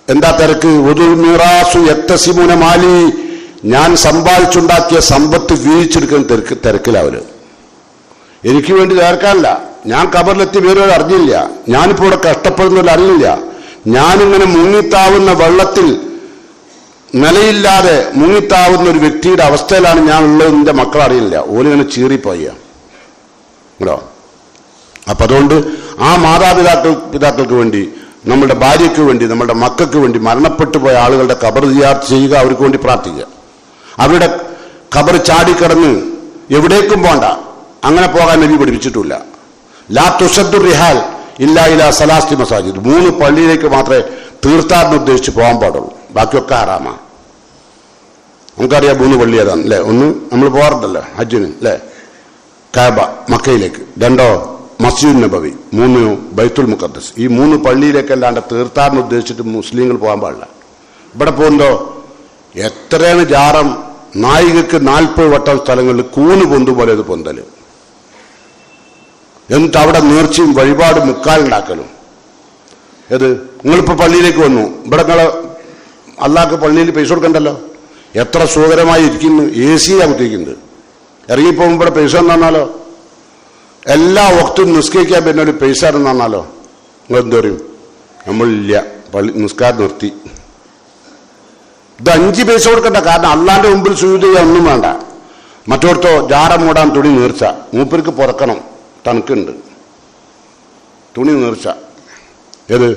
എന്താ തിരക്ക്? മാലി, ഞാൻ സമ്പാദിച്ചുണ്ടാക്കിയ സമ്പത്ത് വീഴ്ചെടുക്കുന്ന തിരക്കിലാവല്. എനിക്ക് വേണ്ടി ചേർക്കാനില്ല. ഞാൻ ഖബറിലെത്തി വേറെ അറിഞ്ഞില്ല. ഞാനിപ്പോ ഇവിടെ കഷ്ടപ്പെടുന്നവർ അറിയില്ല. ഞാനിങ്ങനെ മുങ്ങിത്താവുന്ന വെള്ളത്തിൽ നിലയില്ലാതെ മുങ്ങിത്താവുന്ന ഒരു വ്യക്തിയുടെ അവസ്ഥയിലാണ് ഞാൻ ഉള്ളത്. എൻ്റെ മക്കൾ അറിയില്ല. ഓലിങ്ങനെ ചീറിപ്പോയ കേട്ടോ. അപ്പൊ അതുകൊണ്ട് ആ പിതാക്കൾക്ക് വേണ്ടി നമ്മുടെ ഭാര്യയ്ക്ക് വേണ്ടി, നമ്മുടെ മക്കൾക്ക് വേണ്ടി മരണപ്പെട്ടു പോയ ആളുകളുടെ ഖബർ സിയാറത്ത് ചെയ്യുക, അവർക്ക് വേണ്ടി പ്രാർത്ഥിക്കുക. അവരുടെ ഖബർ ചാടിക്കടന്ന് എവിടേക്കും പോണ്ട, അങ്ങനെ പോകാൻ നബി പഠിപ്പിച്ചിട്ടില്ല. ലാ തുഷദ്ദു റിഹാൽ ഇല്ലാ ഇലാ സലാസ്തി മസാജിദ്, 3 പള്ളിയിലേക്ക് മാത്രമേ തീർത്ഥാടനം ഉദ്ദേശിച്ച് പോകാൻ പാടുള്ളൂ, ബാക്കിയൊക്കെ ഹറാമാ. നമുക്കറിയാം 3 പള്ളി ഏതാണ് അല്ലേ? ഒന്ന് നമ്മൾ പോകാറുണ്ടല്ലോ ഹജ്ജിന് അല്ലേ, കഅബ മക്കയിലേക്ക്, 2 മസ്ജിദ് നബവി, 3 ബൈത്തുൽ മുഖദ്ദസ്. ഈ 3 പള്ളിയിലേക്കല്ലാണ്ട് തീർത്ഥാടനം ഉദ്ദേശിച്ചിട്ട് മുസ്ലിങ്ങൾ പോകാൻ പാടില്ല. ഇവിടെ പോകുന്നതോ എത്രയാണ് ജാറം, നായികക്ക് 40 വട്ടം സ്ഥലങ്ങളിൽ കൂണ് പൊന്തുപോലെ ഇത് പൊന്തല്, എന്നിട്ട് അവിടെ നേർച്ചയും വഴിപാട് മുക്കാലുണ്ടാക്കലും. ഏത് നിങ്ങളിപ്പോൾ പള്ളിയിലേക്ക് വന്നു, ഇവിടെ നിങ്ങൾ അള്ളാഹ്ക്ക് പള്ളിയിൽ പൈസ കൊടുക്കണ്ടല്ലോ, എത്ര സുഖകരമായി ഇരിക്കുന്നു, AC കുത്തിരിക്കുന്നത്. ഇറങ്ങിപ്പോകുമ്പോൾ ഇവിടെ പൈസ തന്നാലോ, എല്ലാ വക്തും നിസ്കരിക്കാൻ പിന്നെ ഒരു പൈസ തന്നാലോ, നിങ്ങൾ എന്ത് പറയും? നമ്മളില്ല, പള്ളി നിസ്കാരം നിർത്തി. ഇത് 5 പൈസ കൊടുക്കണ്ട, കാരണം അള്ളാന്റെ മുമ്പിൽ സുജൂദ് ചെയ്യാൻ ഒന്നും വേണ്ട. മറ്റോടത്തോ ജാറ മൂടാൻ തുണി നേർച്ച, മൂപ്പർക്ക് പുറക്കണം, തണുക്കുണ്ട്, തുണി നേർച്ച. ഏത്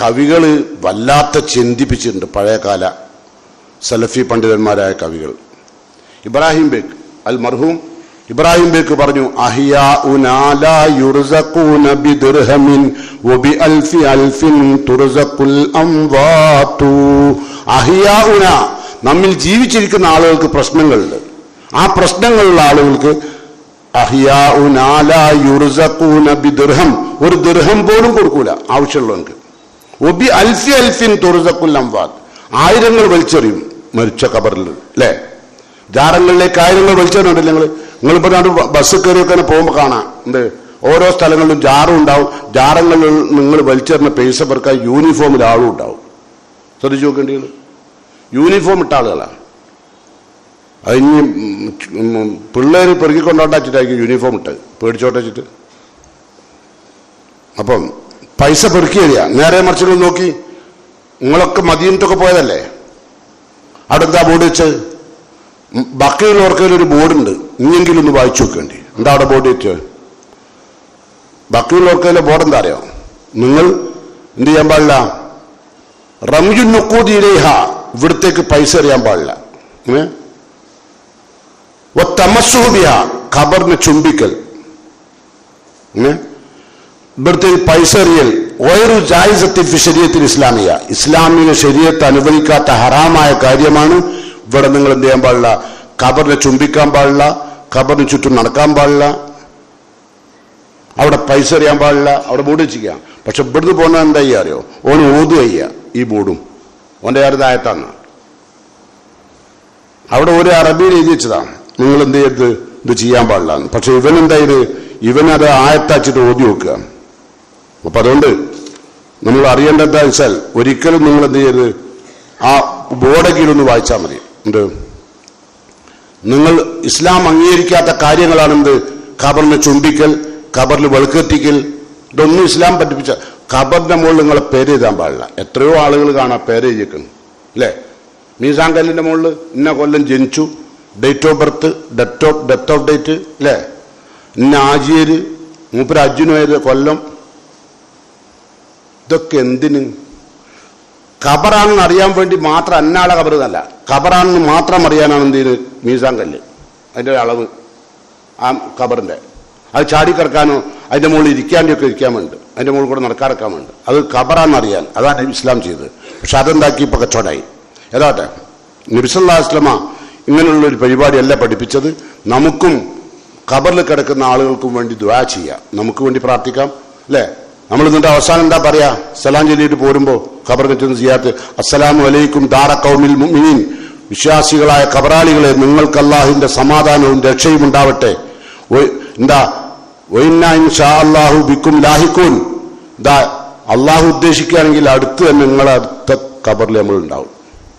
കവികൾ വല്ലാത്ത ചിന്തിപ്പിച്ചിട്ടുണ്ട്, പഴയകാല സലഫി പണ്ഡിതന്മാരായ കവികൾ. ഇബ്രാഹിം ബേക്ക്, അൽ മർഹൂം ഇബ്രാഹിം ബേക്ക് പറഞ്ഞു, അഹിയാഉനാ ലാ യുർസഖൂന ബിദിർഹമിൻ വബി അൽഫി അൽഫിൻ തുർസഖുൽ അംവാതു. അഹിയാഉനാ, നമ്മിൽ ജീവിച്ചിരിക്കുന്ന ആളുകൾക്ക് പ്രശ്നങ്ങളുണ്ട്. ആ പ്രശ്നങ്ങളുള്ള ആളുകൾക്ക് അഹിയാഉനാ ലാ യുർസഖൂന ബിദിർഹം, ഒരു ദിർഹം പോലും കൊടുക്കൂല ആവശ്യമുള്ളവർക്ക്. വബി അൽഫി അൽഫിൻ തുർസഖുൽ അംവാത്, 1000 വലിച്ചെറിയും മരിച്ച ഖബറിൽ അല്ലേ. ജാറങ്ങളിലേക്ക് 1000 വലിച്ചെറിയുന്നുണ്ടല്ലോ നിങ്ങളിപ്പോൾ ബസ് കയറിയൊക്കെ പോകുമ്പോൾ കാണാം, എന്ത് ഓരോ സ്ഥലങ്ങളിലും ജാറും ഉണ്ടാവും. ജാറങ്ങളിൽ നിങ്ങൾ വലിച്ചെറിഞ്ഞ പൈസ പെറുക്കാൻ യൂണിഫോമിൽ ആളും ഉണ്ടാവും. ശ്രദ്ധിച്ചു നോക്കേണ്ടത്, യൂണിഫോം ഇട്ട ആളുകളാണ്. അതിന് പിള്ളേർ പെറുക്കിക്കൊണ്ടോട്ടാച്ചിട്ടായിരിക്കും യൂണിഫോം ഇട്ട്, പേടിച്ചോട്ടച്ചിട്ട്. അപ്പം പൈസ പെറുക്കി തരിക. നേരെ മറിച്ച് നോക്കി, നിങ്ങളൊക്കെ മദീനത്തൊക്കെ പോയതല്ലേ, അവിടെ എന്താ ബോർഡ് വെച്ചത്? ബക്കയിലോർക്കയിൽ ഒരു ബോർഡുണ്ട്, ഇനിയെങ്കിലും ഒന്ന് വായിച്ചു നോക്കേണ്ടി. എന്താ അവിടെ ബോർഡ് വെച്ചത്? ബക്കയിലോർക്കയിലെ ബോർഡ് എന്താ അറിയോ? നിങ്ങൾ എന്ത് ചെയ്യാൻ പാടില്ല? റംജു നുക്കൂദിലേഹ, ഇവിടത്തേക്ക് പൈസ എറിയാൻ പാടില്ല. തമസ്സുബിഹ, ഖബറിനെ ചുംബിക്കൽ, ഇവിടുത്തെ പൈസ എറിയൽ. ഒരു ജായിസത്തി ഫി ശരീഅത്തിൽ ഇസ്ലാമിയ, ഇസ്ലാമിക ശരീഅത്ത് അനുവദിക്കാത്ത ഹറാമായ കാര്യമാണ്. ഇവിടെ നിങ്ങൾ എന്ത് ചെയ്യാൻ പാടില്ല? ഖബറിനെ ചുംബിക്കാൻ പാടില്ല, ഖബറിന് ചുറ്റും നടക്കാൻ പാടില്ല, അവിടെ പൈസ എറിയാൻ പാടില്ല, അവിടെ ബോർഡ് വെച്ചിരിക്കുക. പക്ഷെ ഇവിടുന്ന് പോകുന്നത് എന്താ ചെയ്യുക അറിയോ? ഓന് ഓതു ചെയ്യുക ഈ ബോർഡും, ഓൻ്റെ ആയത്താണ്. അവിടെ ഒരു അറബിയിൽ എഴുതി വെച്ചതാണ്, നിങ്ങൾ എന്ത് ചെയ്ത് ഇത് ചെയ്യാൻ പാടില്ല. പക്ഷെ ഇവനെന്തായത്, ഇവനത് ആയത്താച്ചിട്ട് ഓതി വെക്കുക. അപ്പൊ അതുകൊണ്ട് നമ്മൾ അറിയേണ്ടത് എന്താ വെച്ചാൽ, ഒരിക്കലും നിങ്ങൾ എന്ത് ചെയ്ത് ആ ബോർഡെങ്കിലൊന്ന് വായിച്ചാൽ മതി. എന്ത് നിങ്ങൾ ഇസ്ലാം അംഗീകരിക്കാത്ത കാര്യങ്ങളാണെന്ത്? ഖബറിനെ ചുംബിക്കൽ, ഖബറിൽ വെളുക്കെത്തിക്കൽ, ഇതൊന്നും ഇസ്ലാം പഠിപ്പിച്ച. ഖബറിന്റെ മുകളിൽ നിങ്ങളെ പേര് എഴുതാൻ പാടില്ല. എത്രയോ ആളുകൾ കാണാം പേര് എഴുതിക്കണം അല്ലേ. മീസാൻ കല്ലിന്റെ മുകളിൽ ഇന്ന കൊല്ലം ജനിച്ചു, date of birth, death of date അല്ലേ, ഇന്ന ആജിയര്, മൂപ്പര് അജ്ജുനോയത് കൊല്ലം. ഇതൊക്കെ എന്തിന്? ഖബറാണെന്ന് അറിയാൻ വേണ്ടി മാത്രം, അന്നാളെ ഖബർ എന്നല്ല, ഖബറാണെന്ന് മാത്രം അറിയാനാണ് എന്തിന് മീസാൻ കല്ല്, അതിൻ്റെ അളവ് ആ ഖബറിൻ്റെ. അത് ചാടിക്കിടക്കാനോ അതിൻ്റെ മുകളിൽ ഇരിക്കാൻ്റെയൊക്കെ ഇരിക്കാൻ വേണ്ടി, അതിൻ്റെ മുകളിൽ കൂടെ നടക്കാറക്കാൻ വേണ്ടി, അത് ഖബറാണെന്ന് അറിയാൻ. അതാണ് ഇസ്ലാം ചെയ്തത്. പക്ഷെ അതെന്താക്കി ഇപ്പോൾ കച്ചവടമായി. ഏതാട്ടെ, നബി സല്ലല്ലാഹു അലൈഹി വസല്ലമ ഇങ്ങനെയുള്ളൊരു പരിപാടിയല്ല പഠിപ്പിച്ചത്. നമുക്കും ഖബറിൽ കിടക്കുന്ന ആളുകൾക്കും വേണ്ടി ദുആ ചെയ്യാം, നമുക്ക് വേണ്ടി പ്രാർത്ഥിക്കാം അല്ലേ. നമ്മൾ എന്നിട്ട് അവസാനം എന്താ പറയാ? സലാം ചൊല്ലിയിട്ട് പോരുമ്പോൾ ഖബറിന് ചെന്ന് സിയാറത്ത്, അസ്സലാമു അലൈക്കും ദാറ ഖൗമിൽ മുഅ്മിനീൻ, വിശ്വാസികളായ ഖബറാളികളെ, നിങ്ങൾക്ക് അല്ലാഹുവിന്റെ സമാധാനവും രക്ഷയും ഉണ്ടാവട്ടെ. എന്താ വഇന്നാ ഇൻഷാ അല്ലാഹു ബിക്കും ലാഹിഖൂൻ, ദാ അള്ളാഹു ഉദ്ദേശിക്കുകയാണെങ്കിൽ അടുത്ത് തന്നെ നിങ്ങളെ അടുത്ത ഖബറിൽ നമ്മൾ ഉണ്ടാവും.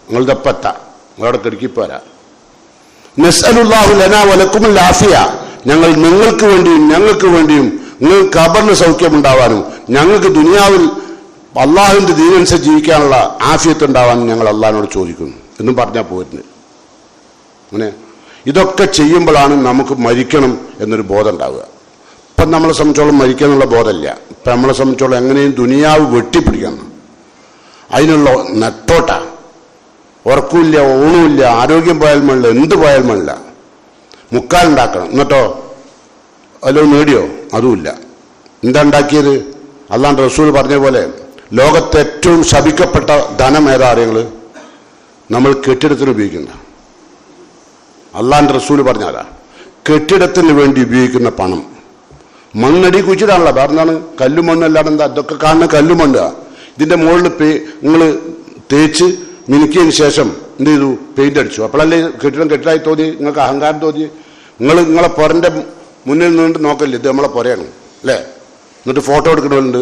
നിങ്ങളുടെ പറ്റ നിങ്ങളവിടെ കിടക്കിപ്പോരാ. നസ്അലുല്ലാഹു ലനാ വലക്കുമുൽ ആഫിയ, ഞങ്ങൾ നിങ്ങൾക്ക് വേണ്ടിയും ഞങ്ങൾക്ക് വേണ്ടിയും നിങ്ങൾക്ക് ഖബറിന് സൗഖ്യമുണ്ടാവാനും ഞങ്ങൾക്ക് ദുനിയാവിൽ അള്ളാഹുവിന്റെ ദീനനുസരിച്ച് ജീവിക്കാനുള്ള ആഫിയത്ത് ഉണ്ടാവാനും ഞങ്ങൾ അള്ളാഹിനോട് ചോദിക്കുന്നു എന്നും പറഞ്ഞാൽ പോരുന്നത്. അങ്ങനെ ഇതൊക്കെ ചെയ്യുമ്പോഴാണ് നമുക്ക് മരിക്കണം എന്നൊരു ബോധം ഉണ്ടാവുക. ഇപ്പം നമ്മളെ സംബന്ധിച്ചോളം മരിക്കാനുള്ള ബോധമില്ല. ഇപ്പം നമ്മളെ സംബന്ധിച്ചോളം എങ്ങനെയും ദുനിയാവ് വെട്ടിപ്പിടിക്കണം, അതിനുള്ള നെട്ടോട്ട. ഉറക്കമില്ല, ഊണുമില്ല, ആരോഗ്യം പോയാൽ മണില്ല, എന്ത് പോയാൽ മണില്ല. മുക്കാലുണ്ടാക്കണം, എന്നിട്ടോ വല്ലതും നേടിയോ? അതുമില്ല. എന്താ ഉണ്ടാക്കിയത്? അല്ലാണ്ട് റസൂൽ പറഞ്ഞ പോലെ ലോകത്തെ ഏറ്റവും ശപിക്കപ്പെട്ട ധനം ഏതാ അറിയങ്ങൾ? നമ്മൾ കെട്ടിടത്തിന് ഉപയോഗിക്കുന്ന. അല്ലാണ്ട് റസൂൽ പറഞ്ഞാലാ കെട്ടിടത്തിന് വേണ്ടി ഉപയോഗിക്കുന്ന പണം മണ്ണടി കുഴിച്ചിടാണല്ലോ. വേറെ എന്താണ്? കല്ലുമണ്ണല്ലാണ്ട് എന്താ? ഇതൊക്കെ കാണുന്ന കല്ലുമണ്ണ. ഇതിന്റെ മുകളിൽ നിങ്ങൾ തേച്ച് മിനുക്കിയതിന് ശേഷം എന്ത് ചെയ്തു? പെയിന്റ് അടിച്ചു. അപ്പോഴല്ലേ കെട്ടിടമായി തോന്നി? നിങ്ങൾക്ക് അഹങ്കാരം തോന്നി? നിങ്ങളെ പുറന്റെ മുന്നിൽ നിന്നിട്ട് നോക്കല്ലേ ഇത് നമ്മളെ പുറയാണ് അല്ലേ? എന്നിട്ട് ഫോട്ടോ എടുക്കണവരുണ്ട്,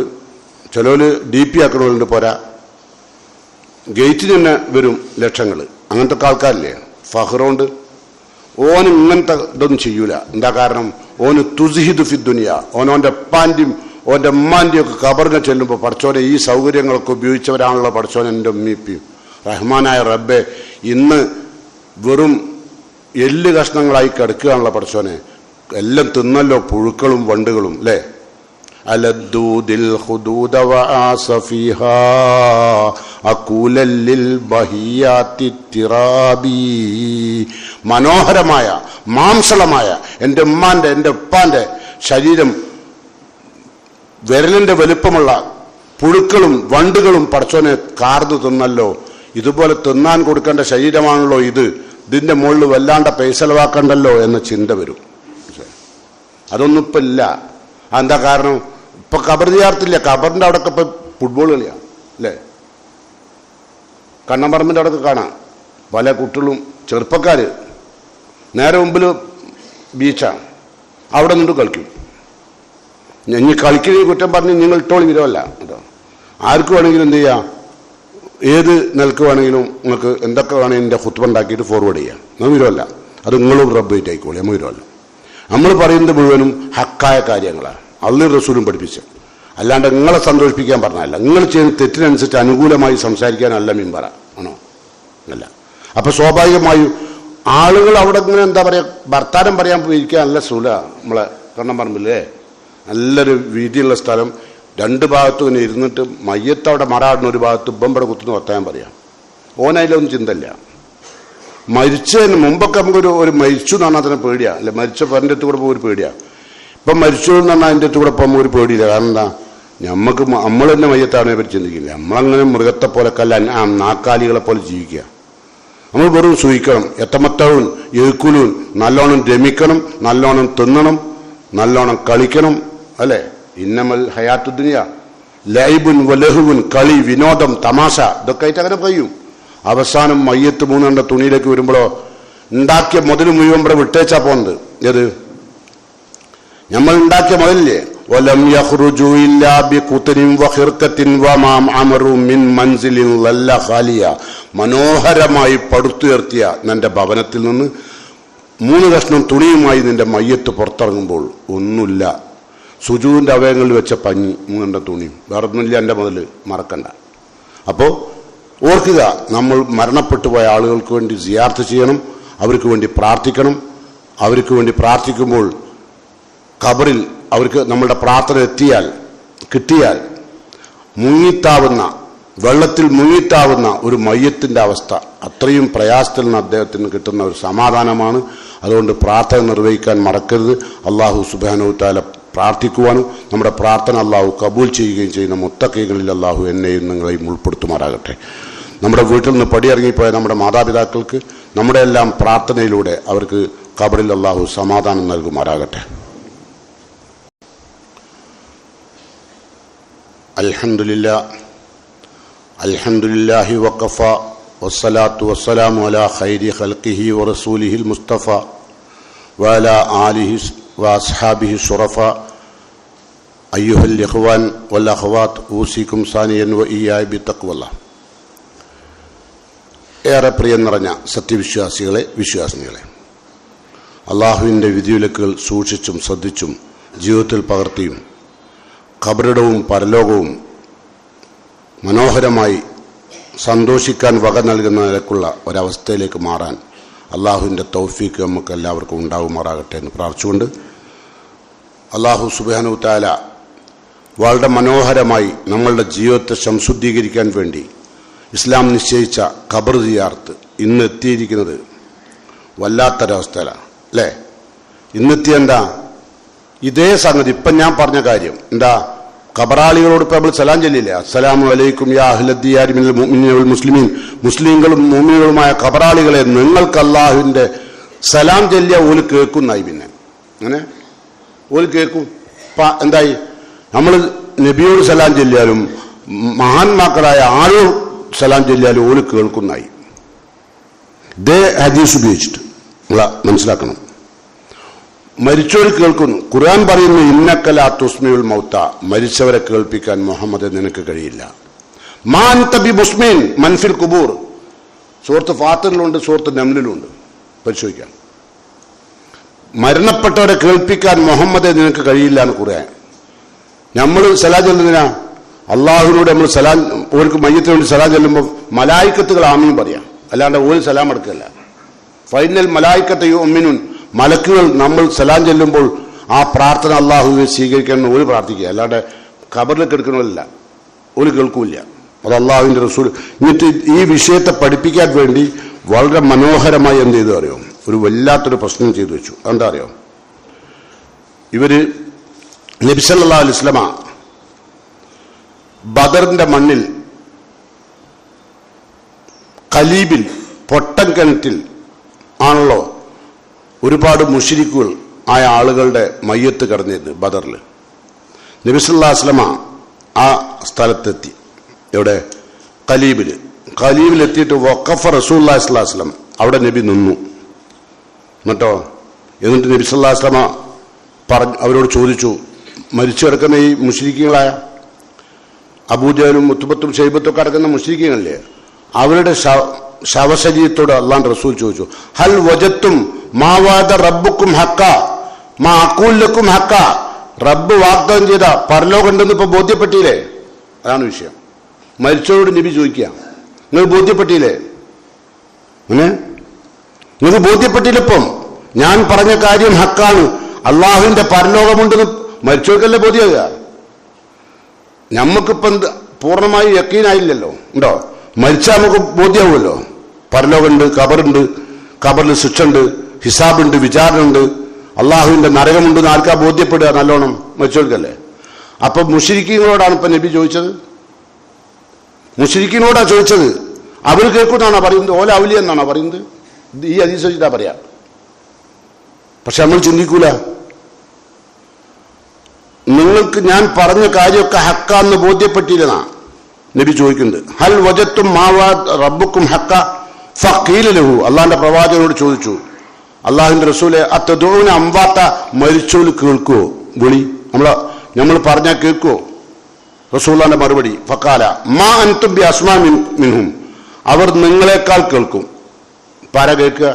ചിലവർ DP ആക്കണവരുണ്ട്. പോരാ, ഗേറ്റിന് തന്നെ വരും ലക്ഷങ്ങൾ. അങ്ങനത്തെ ആൾക്കാരില്ലേ? ഫഹ്റുണ്ട്. ഓന് ഇങ്ങനത്തെ ഇതൊന്നും ചെയ്യൂല. എന്താ കാരണം? ഓന് തുസ്ഹിദ് ഫി ദുനിയ. ഓൻ്റെ ഉപ്പാൻ്റെയും ഓൻ്റെ ഉമ്മാൻ്റെയും ഒക്കെ ഖബറിനെ ചെല്ലുമ്പോൾ പഠിച്ചോനെ ഈ സൗകര്യങ്ങളൊക്കെ ഉപയോഗിച്ചവരാണല്ലോ പഠിച്ചോനെ എൻ്റെ ഉമ്മീപ്പിയും. റഹ്മാനായ റബ്ബെ, ഇന്ന് വെറും എല്ല് കഷ്ണങ്ങളായി കിടക്കുകയാണല്ലോ പഠിച്ചോനെ. എല്ലാം തിന്നല്ലോ പുഴുക്കളും വണ്ടുകളും അല്ലേ? അലദ്ദൂദിൽ ഖുദൂദ വആസഫിഹാ അകൂലല്ലിൽ ബഹിയാത്തി തിറാബി. മനോഹരമായ മാംസളമായ എൻ്റെ ഉമ്മാൻ്റെ എൻ്റെ ഉപ്പാൻ്റെ ശരീരം വിരലിൻ്റെ വലുപ്പമുള്ള പുഴുക്കളും വണ്ടുകളും പടച്ചോനെ കാർന്നു തിന്നല്ലോ. ഇതുപോലെ തിന്നാൻ കൊടുക്കേണ്ട ശരീരമാണല്ലോ ഇത്. ഇതിൻ്റെ മുകളിൽ വല്ലാണ്ട പൈസ ചെലവാക്കണ്ടല്ലോ എന്ന ചിന്ത വരും. അതൊന്നും ഇപ്പം ഇല്ല. എന്താ കാരണം? ഇപ്പൊ ഖബർ സിയാറത്തില്ല. ഖബറിന്റെ അവിടെ ഇപ്പൊ ഫുട്ബോൾ കളിയാ അല്ലേ? കണ്ണമ്പറമ്പിന്റെ അവിടെ കാണാം പല കുട്ടികളും ചെറുപ്പക്കാര്. നേരെ മുമ്പിൽ ബീച്ചാണ്, അവിടെ നിന്നിട്ട് കളിക്കും. ഇനി കളിക്കുന്ന കുറ്റം പറഞ്ഞ് നിങ്ങൾ ഇട്ടോളി വിരവല്ല കേട്ടോ. ആർക്ക് വേണമെങ്കിലും എന്ത് ചെയ്യാം, ഏത് നിലക്ക് വേണമെങ്കിലും നിങ്ങൾക്ക് എന്തൊക്കെ വേണമെങ്കിൽ എൻ്റെ ഖുത്ബ ഉണ്ടാക്കിയിട്ട് ഫോർവേഡ് ചെയ്യാം. നമ്മൾ വിരവല്ല. അത് നിങ്ങളും റബ്ബായിട്ട് ആയിക്കോളി. നമ്മൾ വിരവല്ല. നമ്മൾ പറയുന്നത് മുഴുവനും ഹക്കായ കാര്യങ്ങളാണ്, അള്ളാഹും റസൂലും പഠിപ്പിച്ച്. അല്ലാണ്ട് നിങ്ങളെ സന്തോഷിപ്പിക്കാൻ പറഞ്ഞല്ല. നിങ്ങൾ ചെയ്യുന്ന തെറ്റിനനുസരിച്ച് അനുകൂലമായി സംസാരിക്കാനല്ല മീൻപറ ആണോ? അല്ല. അപ്പൊ സ്വാഭാവികമായും ആളുകൾ അവിടെ ഇങ്ങനെ എന്താ പറയുക, വർത്താനം പറയാൻ ഇരിക്കാൻ നല്ല സുല. നമ്മളെ കണ്ണമ്പറമ്പില്ലേ നല്ലൊരു വീതിയുള്ള സ്ഥലം, രണ്ട് ഭാഗത്തും ഇങ്ങനെ ഇരുന്നിട്ട് മയ്യത്തവിടെ മറാടുന്ന ഒരു ഭാഗത്ത് ഇമ്പടെ കുത്തുന്ന വർത്താനം പറയാം. ഓനതിലൊന്നും ചിന്തയില്ല. മരിച്ചതിന് മുമ്പൊക്കെ നമുക്കൊരു മരിച്ചു എന്ന് പറഞ്ഞാൽ തന്നെ പേടിയാണ് അല്ലെ? മരിച്ച പേരൻ്റെ അടുത്ത് കൂടെ പോകും ഒരു പേടിയാണ്. ഇപ്പം മരിച്ചു എന്ന് പറഞ്ഞാൽ അതിൻ്റെ അടുത്ത് കൂടെ പോകുമ്പോൾ ഒരു പേടിയില്ല. കാരണം എന്താ? നമുക്ക് നമ്മൾ തന്നെ മയ്യത്താണെ പറ്റി ചിന്തിക്കില്ല. നമ്മളങ്ങനെ മൃഗത്തെ പോലെ നാക്കാലികളെ പോലെ ജീവിക്കുക. നമ്മൾ വെറും സൂഹിക്കണം, എത്തമത്തവും എഴുക്കുലും, നല്ലോണം രമിക്കണം, നല്ലോണം തിന്നണം, നല്ലോണം കളിക്കണം അല്ലേ? ഇന്നമൽ ഹയാത്തു ദുനിയ ലൈബുൻ വലഹുൻ, കളി, വിനോദം, തമാശ, ഇതൊക്കെ ആയിട്ട് അങ്ങനെ കഴിയും. അവസാനം മയ്യത്ത് മൂന്നെണ്ട തുണിയിലേക്ക് വരുമ്പോഴോ ഉണ്ടാക്കിയ മുതൽ മുഴുവൻ ഇവിടെ വിട്ടേച്ചാ പോകുന്നത്. ഏത്? നമ്മൾ ഉണ്ടാക്കിയ മുതലില്ലേ? വലം യഖ്റുജു ഇല്ലാ ബിഖുതരിൻ വഖിർഖത്തിൻ വമാ അമറു മിൻ മൻസിലിൻ ലല്ല ഖാലിയ. മനോഹരമായി പടുത്തുയർത്തിയ നിന്റെ ഭവനത്തിൽ നിന്ന് 3 കഷ്ണം തുണിയുമായി നിന്റെ മയ്യത്ത് പുറത്തിറങ്ങുമ്പോൾ ഒന്നുമില്ല. സുജൂദിന്റെ അവയവങ്ങളിൽ വെച്ച പഞ്ഞി 3 തുണിയും, വേറെ ഒന്നുമില്ല. എൻ്റെ മുതൽ മറക്കണ്ട. അപ്പോൾ ഓർക്കുക, നമ്മൾ മരണപ്പെട്ടു പോയ ആളുകൾക്ക് വേണ്ടി സിയാറത്ത് ചെയ്യണം, അവർക്ക് വേണ്ടി പ്രാർത്ഥിക്കണം. അവർക്ക് വേണ്ടി പ്രാർത്ഥിക്കുമ്പോൾ ഖബറിൽ അവർക്ക് നമ്മളുടെ പ്രാർത്ഥന കിട്ടിയാൽ മുങ്ങിത്താവുന്ന, വെള്ളത്തിൽ മുങ്ങിത്താവുന്ന ഒരു മയ്യത്തിൻ്റെ അവസ്ഥ അത്രയും പ്രയാസത്തിൽ നിന്ന് അദ്ദേഹത്തിന് കിട്ടുന്ന ഒരു സമാധാനമാണ്. അതുകൊണ്ട് പ്രാർത്ഥന നിർവഹിക്കാൻ മറക്കരുത്. അള്ളാഹു സുബ്ഹാനഹു വ തആല പ്രാർത്ഥിക്കുവാനും നമ്മുടെ പ്രാർത്ഥന അള്ളാഹു കബൂൽ ചെയ്യുകയും ചെയ്യുന്ന മുത്തഖീകളിൽ അള്ളാഹു എന്നെയും നിങ്ങളെയും ഉൾപ്പെടുത്തുമാറാകട്ടെ. നമ്മുടെ വീട്ടിൽ നിന്ന് പടിയിറങ്ങിപ്പോയ നമ്മുടെ മാതാപിതാക്കൾക്ക് നമ്മുടെ എല്ലാം പ്രാർത്ഥനയിലൂടെ അവർക്ക് ഖബറിൽ അള്ളാഹു സമാധാനം നൽകുമാറാകട്ടെ. അൽഹംദുലില്ലാഹി വഖഫ വസ്സലാത്തു വസ്സലാമു അലാ ഖൈരി ഖൽഖിഹി വറസൂലിഹിൽ മുസ്തഫ വഅലാ ആലിഹി വഅസ്ഹാബിഹി ശുറഫ. അയ്യുഹൽ ഇഖ്വാൻ വൽ അഖ്വാത്ത് ഊസിക്കും സാനിയൻ വഇയ്യായ ബിത്തഖ്വല്ലാഹ്. ഏറെ പ്രിയം നിറഞ്ഞ സത്യവിശ്വാസികളെ, വിശ്വാസിനികളെ, അള്ളാഹുവിൻ്റെ വിധിവിലക്കുകൾ സൂക്ഷിച്ചും ശ്രദ്ധിച്ചും ജീവിതത്തിൽ പകർത്തിയും ഖബറിടവും പരലോകവും മനോഹരമായി സന്തോഷിക്കാൻ വക നൽകുന്ന നിലക്കുള്ള ഒരവസ്ഥയിലേക്ക് മാറാൻ അള്ളാഹുവിൻ്റെ തൗഫീക്ക് നമുക്ക് എല്ലാവർക്കും ഉണ്ടാകുമാറാകട്ടെ എന്ന് പ്രാർത്ഥിച്ചുകൊണ്ട്, അള്ളാഹു സുബ്ഹാനഹു വ തആല വളരെ മനോഹരമായി നമ്മളുടെ ജീവിതത്തെ സംശുദ്ധീകരിക്കാൻ വേണ്ടി ഇസ്ലാം നിശ്ചയിച്ച ഖബർ സിയാറത്ത് ഇന്ന് എത്തിയിരിക്കുന്നത് വല്ലാത്തൊരവസ്ഥയിലാണ് അല്ലേ? ഇന്നെത്തിയ എന്താ? ഇതേ സംഗതി ഇപ്പം ഞാൻ പറഞ്ഞ കാര്യം എന്താ? ഖബറാളികളോട് ഇപ്പം നമ്മൾ സലാം ചൊല്ലില്ലേ? അസ്സലാമു അലൈക്കും യാ അഹ്ലദ്ദിയാരി മിനൽ മുഅ്മിനീന വൽ മുസ്ലിമീൻ. മുസ്ലിങ്ങളും മുഅ്മിനുകളുമായ ഖബറാളികളെ നിങ്ങൾക്ക് അല്ലാഹുവിൻ്റെ സലാം ചൊല്ലിയ ഓല് കേൾക്കുന്നായി. പിന്നെ അങ്ങനെ ഓല് കേൾക്കും. എന്തായി? നമ്മൾ നബിയോട് സലാം ചൊല്ലിയാലും മഹാന്മാക്കളായ ആരോട് സലാം ചൊല്ലിയാലും ഓല് കേൾക്കുന്നായി. ഇതേ ഹദീസ് ഉപയോഗിച്ചിട്ട് നിങ്ങൾ മനസ്സിലാക്കണം. മരിച്ചവർ കേൾക്കുന്നു. ഖുർആൻ പറയുന്നു ഇന്നക ലാ തുസ്മിഉൽ മൗത, മരിച്ചവരെ കേൾപ്പിക്കാൻ മുഹമ്മദ് നിനക്ക് കഴിയില്ല. മാ അൻത ബി മുസ്മിൻ മൻ ഫിൽ ഖുബൂർ. സൂറത്ത് ഫാത്തിറിലുണ്ട്, സൂറത്ത് നംലിലുണ്ട്, പരിശോധിക്കാം. മരണപ്പെട്ടവരെ കേൾപ്പിക്കാൻ മുഹമ്മദ് നിനക്ക് കഴിയില്ല എന്ന് ഖുർആൻ. നമ്മൾ സലാം ചൊല്ലുന്നതിനാ അള്ളാഹുവിനോട് നമ്മൾ സലാം, ഓർക്ക് മയ്യത്തിന് വേണ്ടി സലാം ചൊല്ലുമ്പോൾ മലായിക്കത്തുകൾ ആമീൻ പറയാം, അല്ലാണ്ട് ഒരു സലാം എടുക്കല്ല. ഫൈനൽ മലായിക്കത്തെ യുഅ്മിനൂൻ, മലക്കുകൾ നമ്മൾ സലാം ചെല്ലുമ്പോൾ ആ പ്രാർത്ഥന അള്ളാഹുവിനെ സ്വീകരിക്കണം ഒരു പ്രാർത്ഥിക്കുക, അല്ലാണ്ട് ഖബറിലേക്ക് എടുക്കണമല്ല, ഒരു കേൾക്കൂല. അത് അള്ളാഹുവിൻ്റെ റസൂൽ. എന്നിട്ട് ഈ വിഷയത്തെ പഠിപ്പിക്കാൻ വേണ്ടി വളരെ മനോഹരമായി എന്ത് ചെയ്തു അറിയോ? ഒരു വല്ലാത്തൊരു പ്രശ്നം ചെയ്തു വെച്ചു. എന്താ അറിയോ? ഇവര് നബി സല്ലല്ലാഹു അലൈഹി വസല്ലമ ബദറിന്റെ മണ്ണിൽ ഖലീബിൽ പൊട്ടൻ കിണറ്റിൽ ആണല്ലോ ഒരുപാട് മുശ്രിക്കുകൾ ആയ ആളുകളുടെ മയ്യത്ത് കിടന്നിരുന്നു ബദറിൽ. നബി സല്ലല്ലാഹു അലൈഹി വസല്ലമ ആ സ്ഥലത്തെത്തി. എവിടെ? ഖലീബിലെത്തിയിട്ട് വഖഫ റസൂലുള്ളാഹി സ്വല്ലല്ലാഹു അലൈഹി വസല്ലം, അവിടെ നബി നിന്നു. എന്നിട്ട് നബി സല്ലല്ലാഹു അലൈഹി വസല്ലമ അവരോട് ചോദിച്ചു, മരിച്ചു കിടക്കുന്ന ഈ മുശ്രിക്കുകളായ അബൂജഹലും മുത്തുബത്തും ഷൈബത്തും ഒക്കെ അടക്കുന്ന മുശ്രിക്കുകളില്ലേ, അവരുടെ ശവശരീരത്തോട് അള്ളാഹുവിന്റെ റസൂൽ ചോദിച്ചു, ഹൽ വജത്തും മാ വഅദ റബ്ബുക്കും ഹക്ക മാ അഖൂൽ ലക്കും ഹക്ക. റബ്ബ് വാഗ്ദാനം ചെയ്ത പരലോകം ഉണ്ടെന്ന് ഇപ്പൊ ബോധ്യപ്പെട്ടില്ലേ? അതാണ് വിഷയം. മരിച്ചവരോട് നബി ചോദിക്കുക, നിങ്ങൾ ബോധ്യപ്പെട്ടില്ലേ? നിങ്ങൾക്ക് ബോധ്യപ്പെട്ടില്ല? ഇപ്പം ഞാൻ പറഞ്ഞ കാര്യം ഹക്കാണ്, അള്ളാഹുവിന്റെ പരലോകമുണ്ടെന്ന് മരിച്ചവർക്കല്ലേ ബോധ്യമാകുക? ഞമ്മക്കിപ്പം പൂർണ്ണമായി യക്കീനായില്ലല്ലോ. ഉണ്ടോ? മരിച്ചാൽ നമുക്ക് ബോധ്യമാവുമല്ലോ. പരലോകമുണ്ട്, ഖബറുണ്ട്, ഖബറിൽ ശിക്ഷയുണ്ട്, ഹിസാബുണ്ട്, വിചാരണയുണ്ട്, അള്ളാഹുവിന്റെ നരകമുണ്ടെന്ന് ആർക്കാ ബോധ്യപ്പെടുക? നല്ലോണം മരിച്ചവർക്കല്ലേ. അപ്പൊ മുശ്രിക്കീങ്ങളോടാണ് ഇപ്പൊ നബി ചോദിച്ചത്. മുശ്രിക്കീങ്ങളോടാ ചോദിച്ചത്. അവർ കേൾക്കുന്നാണോ പറയുന്നത്? ഓല ഔലിയ എന്നാണോ പറയുന്നത്? ഈ ഹദീസ് വെച്ചിട്ടാ പറയാം. പക്ഷെ നമ്മൾ ചിന്തിക്കൂല. നിങ്ങൾക്ക് ഞാൻ പറഞ്ഞ കാര്യമൊക്കെ ഹക്കാന്ന് ബോധ്യപ്പെട്ടില്ലെന്നാ നബി ചോദിക്കുന്നത്. ഹൽ വജത്തും മാവാ റബ്ബുക്കും ഹക്ക ഫഖീല ലഹു. അള്ളാഹിന്റെ പ്രവാചകനോട് ചോദിച്ചു, അള്ളാഹുവിന്റെ റസൂലെ അത്തദൂന അംവാത്ത, മരിച്ചോല് കേൾക്കുവോ വിളി? നമ്മൾ പറഞ്ഞാൽ കേൾക്കുവോ? റസൂലുള്ളാഹിന്റെ മറുപടി ഫഖാല മാ അൻതും ബി അസ്മാ മിൻഹും, അവർ നിങ്ങളെക്കാൾ കേൾക്കും. പാര കേൾക്കുക?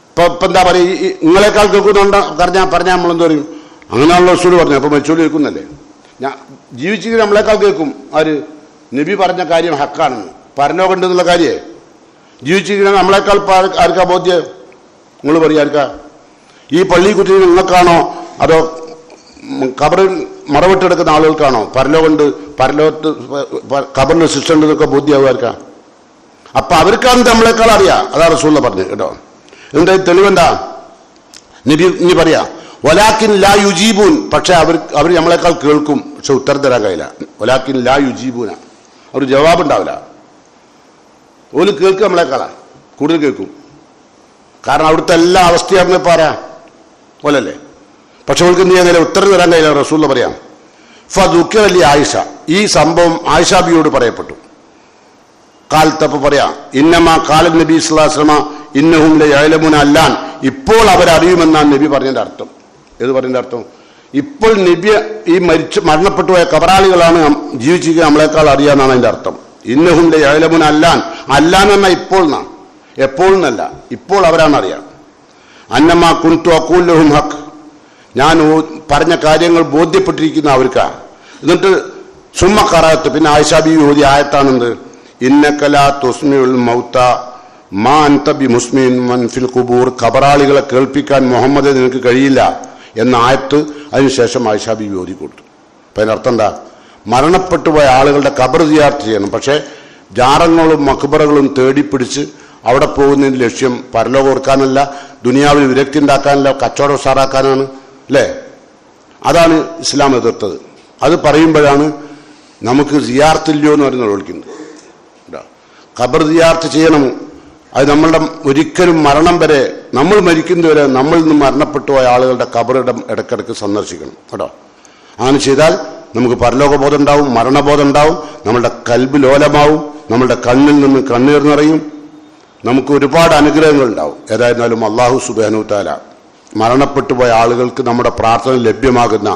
ഇപ്പൊ എന്താ പറയുക? നിങ്ങളെക്കാൾ കേൾക്കുന്നുണ്ടോ പറഞ്ഞാൽ നമ്മളെന്ത് പറയും? അങ്ങനെയാണല്ലോ റസൂൽ പറഞ്ഞു. അപ്പൊ മരിച്ചോല് കേൾക്കുന്നല്ലേ? ഞാൻ ജീവിച്ചിരിക്കുന്ന നമ്മളെക്കാൾ കേൾക്കും. ആര്? നബി പറഞ്ഞ കാര്യം ഹക്കാണെന്ന്, പരലോകം ഉണ്ടെന്നുള്ള കാര്യേ. ജീവിച്ചിരിക്കുന്ന നമ്മളെക്കാൾ ആർക്കാ ബോധ്യം? നിങ്ങൾ പറയും ആർക്കാ? ഈ പള്ളി കുറ്റി നിങ്ങൾക്കാണോ അതോ ഖബറിൽ മറവിട്ടെടുക്കുന്ന ആളുകൾക്കാണോ പരലോകമുണ്ട്, പരലോകത്ത് ഖബറിന് ശിക്ഷ ഉണ്ട് എന്നൊക്കെ ബോധ്യമാവും ആർക്കാ? അപ്പൊ അവർക്കാണ് നമ്മളെക്കാൾ അറിയാം. അതാ റസൂൽ പറഞ്ഞത് കേട്ടോ. എന്താ തെളിവെന്താ? നബി പറയാ വലാക്കിൻ ലാ യുജീബൂൻ, പക്ഷെ അവർ നമ്മളെക്കാൾ കേൾക്കും, പക്ഷെ ഉത്തരം തരാൻ കഴിയില്ല. വലാക്കിൻ ലാ യുജീബൂന, അവർ ജവാബുണ്ടാവില്ല. ഓല് കേൾക്കും, നമ്മളെക്കാളാ കൂടുതൽ കേൾക്കും. കാരണം അവിടുത്തെ എല്ലാ അവസ്ഥയാണെന്ന് പറയാ പോലല്ലേ. പക്ഷെ അവൾക്ക് എന്ത് ചെയ്യാൻ ഉത്തരം തരാൻ കഴിയില്ല. റസൂൽ പറയാം ഫദുക്കിറലി ആയിഷ, ഈ സംഭവം ആയിഷ ബിയോട് പറയപ്പെട്ടു. കാലത്തപ്പോ പറയാം ഇന്നമാ കാലൻ നബി സ്വല്ലല്ലാഹു അലൈഹി വസല്ലമ ഇന്നഹും ലയഅലമുന അല്ലാൻ, ഇപ്പോൾ അവരറിയുമെന്നാണ് നബി പറഞ്ഞതിന്റെ അർത്ഥം. ഏത് പറഞ്ഞതിന്റെ അർത്ഥം? ഇപ്പോൾ നബി ഈ മരണപ്പെട്ടു പോയ കബറാളികളാണ് ജീവിച്ചിരിക്കുക നമ്മളെക്കാൾ അറിയാന്നാണ് അതിന്റെ അർത്ഥം. ഇന്നഹും ലയഅലമുന അല്ലാൻ, അല്ലാൻ എന്നാ ഇപ്പോൾ എന്നാ, എപ്പോൾ എന്നല്ല, ഇപ്പോൾ അവരാണ് അറിയാം. അന്നമാ കുൻതു അഖൂൽ ലഹും ഹഖ്, ഞാൻ പറഞ്ഞ കാര്യങ്ങൾ ബോധ്യപ്പെട്ടിരിക്കുന്ന അവർക്കാ. എന്നിട്ട് സുമ്മ ഖറഅത്ത്, പിന്നെ ആയിഷ ബീവി ഓതിയ ആയത്താണെന്ത്? ഇന്നക ലാ തുസ്മിഉൽ മൗത മാ അൻത ബി മുസ്മിൻ മൻ ഫിൽ ഖുബൂർ, ഖബറാളികളെ കേൾപ്പിക്കാൻ മുഹമ്മദ് നിനക്ക് കഴിയില്ല എന്ന ആയത്ത് അതിനുശേഷം ആയിഷ ബീവി ഓതി കൊടുത്തു. അപ്പം അതിനർത്ഥം എന്താ? മരണപ്പെട്ടു പോയ ആളുകളുടെ ഖബർ സിയാറത്ത് ചെയ്യണം. പക്ഷേ ജാറങ്ങളും മക്ബറകളും തേടിപ്പിടിച്ച് അവിടെ പോകുന്നതിൻ്റെ ലക്ഷ്യം പരലോകം ഓർക്കാനല്ല, ദുനിയാവിൽ വിരക്തി ഉണ്ടാക്കാനല്ല, കച്ചവടം ഉസാറാക്കാനാണ്. അല്ലേ? അതാണ് ഇസ്ലാം എതിർത്തത്. അത് പറയുമ്പോഴാണ് നമുക്ക് സിയാറത്തില്ലയോ എന്ന് പറയുന്നത് വിളിക്കുന്നത്. ഖബർ സിയാറത്ത് ചെയ്യണം. അത് നമ്മളുടെ ഒരിക്കലും മരണം വരെ, നമ്മൾ മരിക്കുന്നവരെ നമ്മളിൽ നിന്ന് മരണപ്പെട്ടു പോയ ആളുകളുടെ ഖബറിടം ഇടയ്ക്കിടയ്ക്ക് സന്ദർശിക്കണം കേട്ടോ. അങ്ങനെ ചെയ്താൽ നമുക്ക് പരലോകബോധം ഉണ്ടാവും, മരണബോധം ഉണ്ടാവും, നമ്മളുടെ കൽബ് ലോലമാവും, നമ്മളുടെ കണ്ണിൽ നിന്ന് കണ്ണീർ നിറയും, നമുക്ക് ഒരുപാട് അനുഗ്രഹങ്ങൾ ഉണ്ടാവും. ഏതായിരുന്നാലും അള്ളാഹു സുബ്ഹാനഹു തആല മരണപ്പെട്ടു പോയ ആളുകൾക്ക് നമ്മുടെ പ്രാർത്ഥന ലഭ്യമാകുന്ന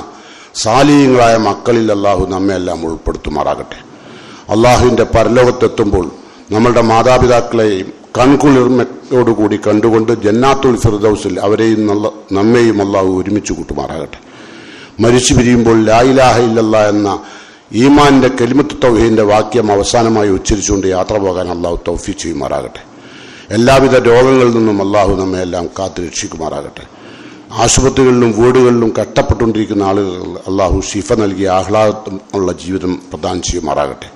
സാലിഹീങ്ങളായ മക്കളിൽ അള്ളാഹു നമ്മെ എല്ലാം ഉൾപ്പെടുത്തുമാറാകട്ടെ. അള്ളാഹുവിൻ്റെ പരലോകത്തെത്തുമ്പോൾ നമ്മളുടെ മാതാപിതാക്കളെയും കൺകുളിർമയോടുകൂടി കണ്ടുകൊണ്ട് ജന്നാത്തുൽ ഫിർദൗസിൽ അവരെയും നമ്മെയും അള്ളാഹു ഒരുമിച്ച് കൂട്ടുമാറാകട്ടെ. മരിച്ചു പിരിയുമ്പോൾ ലാ ഇലാഹ ഇല്ലല്ലാഹ് എന്ന ഈമാനിൻ്റെ കലിമത്ത് തൗഹീദിൻ്റെ വാക്യം അവസാനമായി ഉച്ചരിച്ചുകൊണ്ട് യാത്ര പോകാൻ അള്ളാഹു തൗഫീഖ് ചെയ്യുമാറാകട്ടെ. എല്ലാവിധ രോഗങ്ങളിൽ നിന്നും അള്ളാഹു നമ്മെ എല്ലാം കാത്തു രക്ഷിക്കുമാറാകട്ടെ. ആശുപത്രികളിലും വീടുകളിലും കഷ്ടപ്പെട്ടുകൊണ്ടിരിക്കുന്ന ആളുകൾ അള്ളാഹു ശിഫ നൽകി ആഹ്ലാദം ഉള്ള ജീവിതം പ്രദാനം ചെയ്യുമാറാകട്ടെ.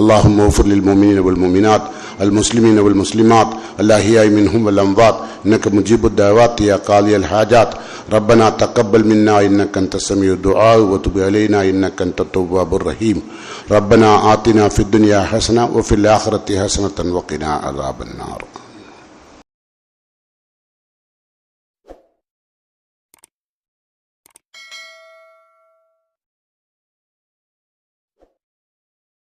اللهم اغفر للمؤمنين والمؤمنات المسلمين والمسلمات الأحياء منهم والأموات إنك مجيب الدعوات يا قاضي الحاجات ربنا تقبل منا إنك أنت السميع الدعاء وتب علينا إنك أنت التواب الرحيم ربنا آتنا في الدنيا حسنة وفي الآخرة حسنة وقنا عذاب النار.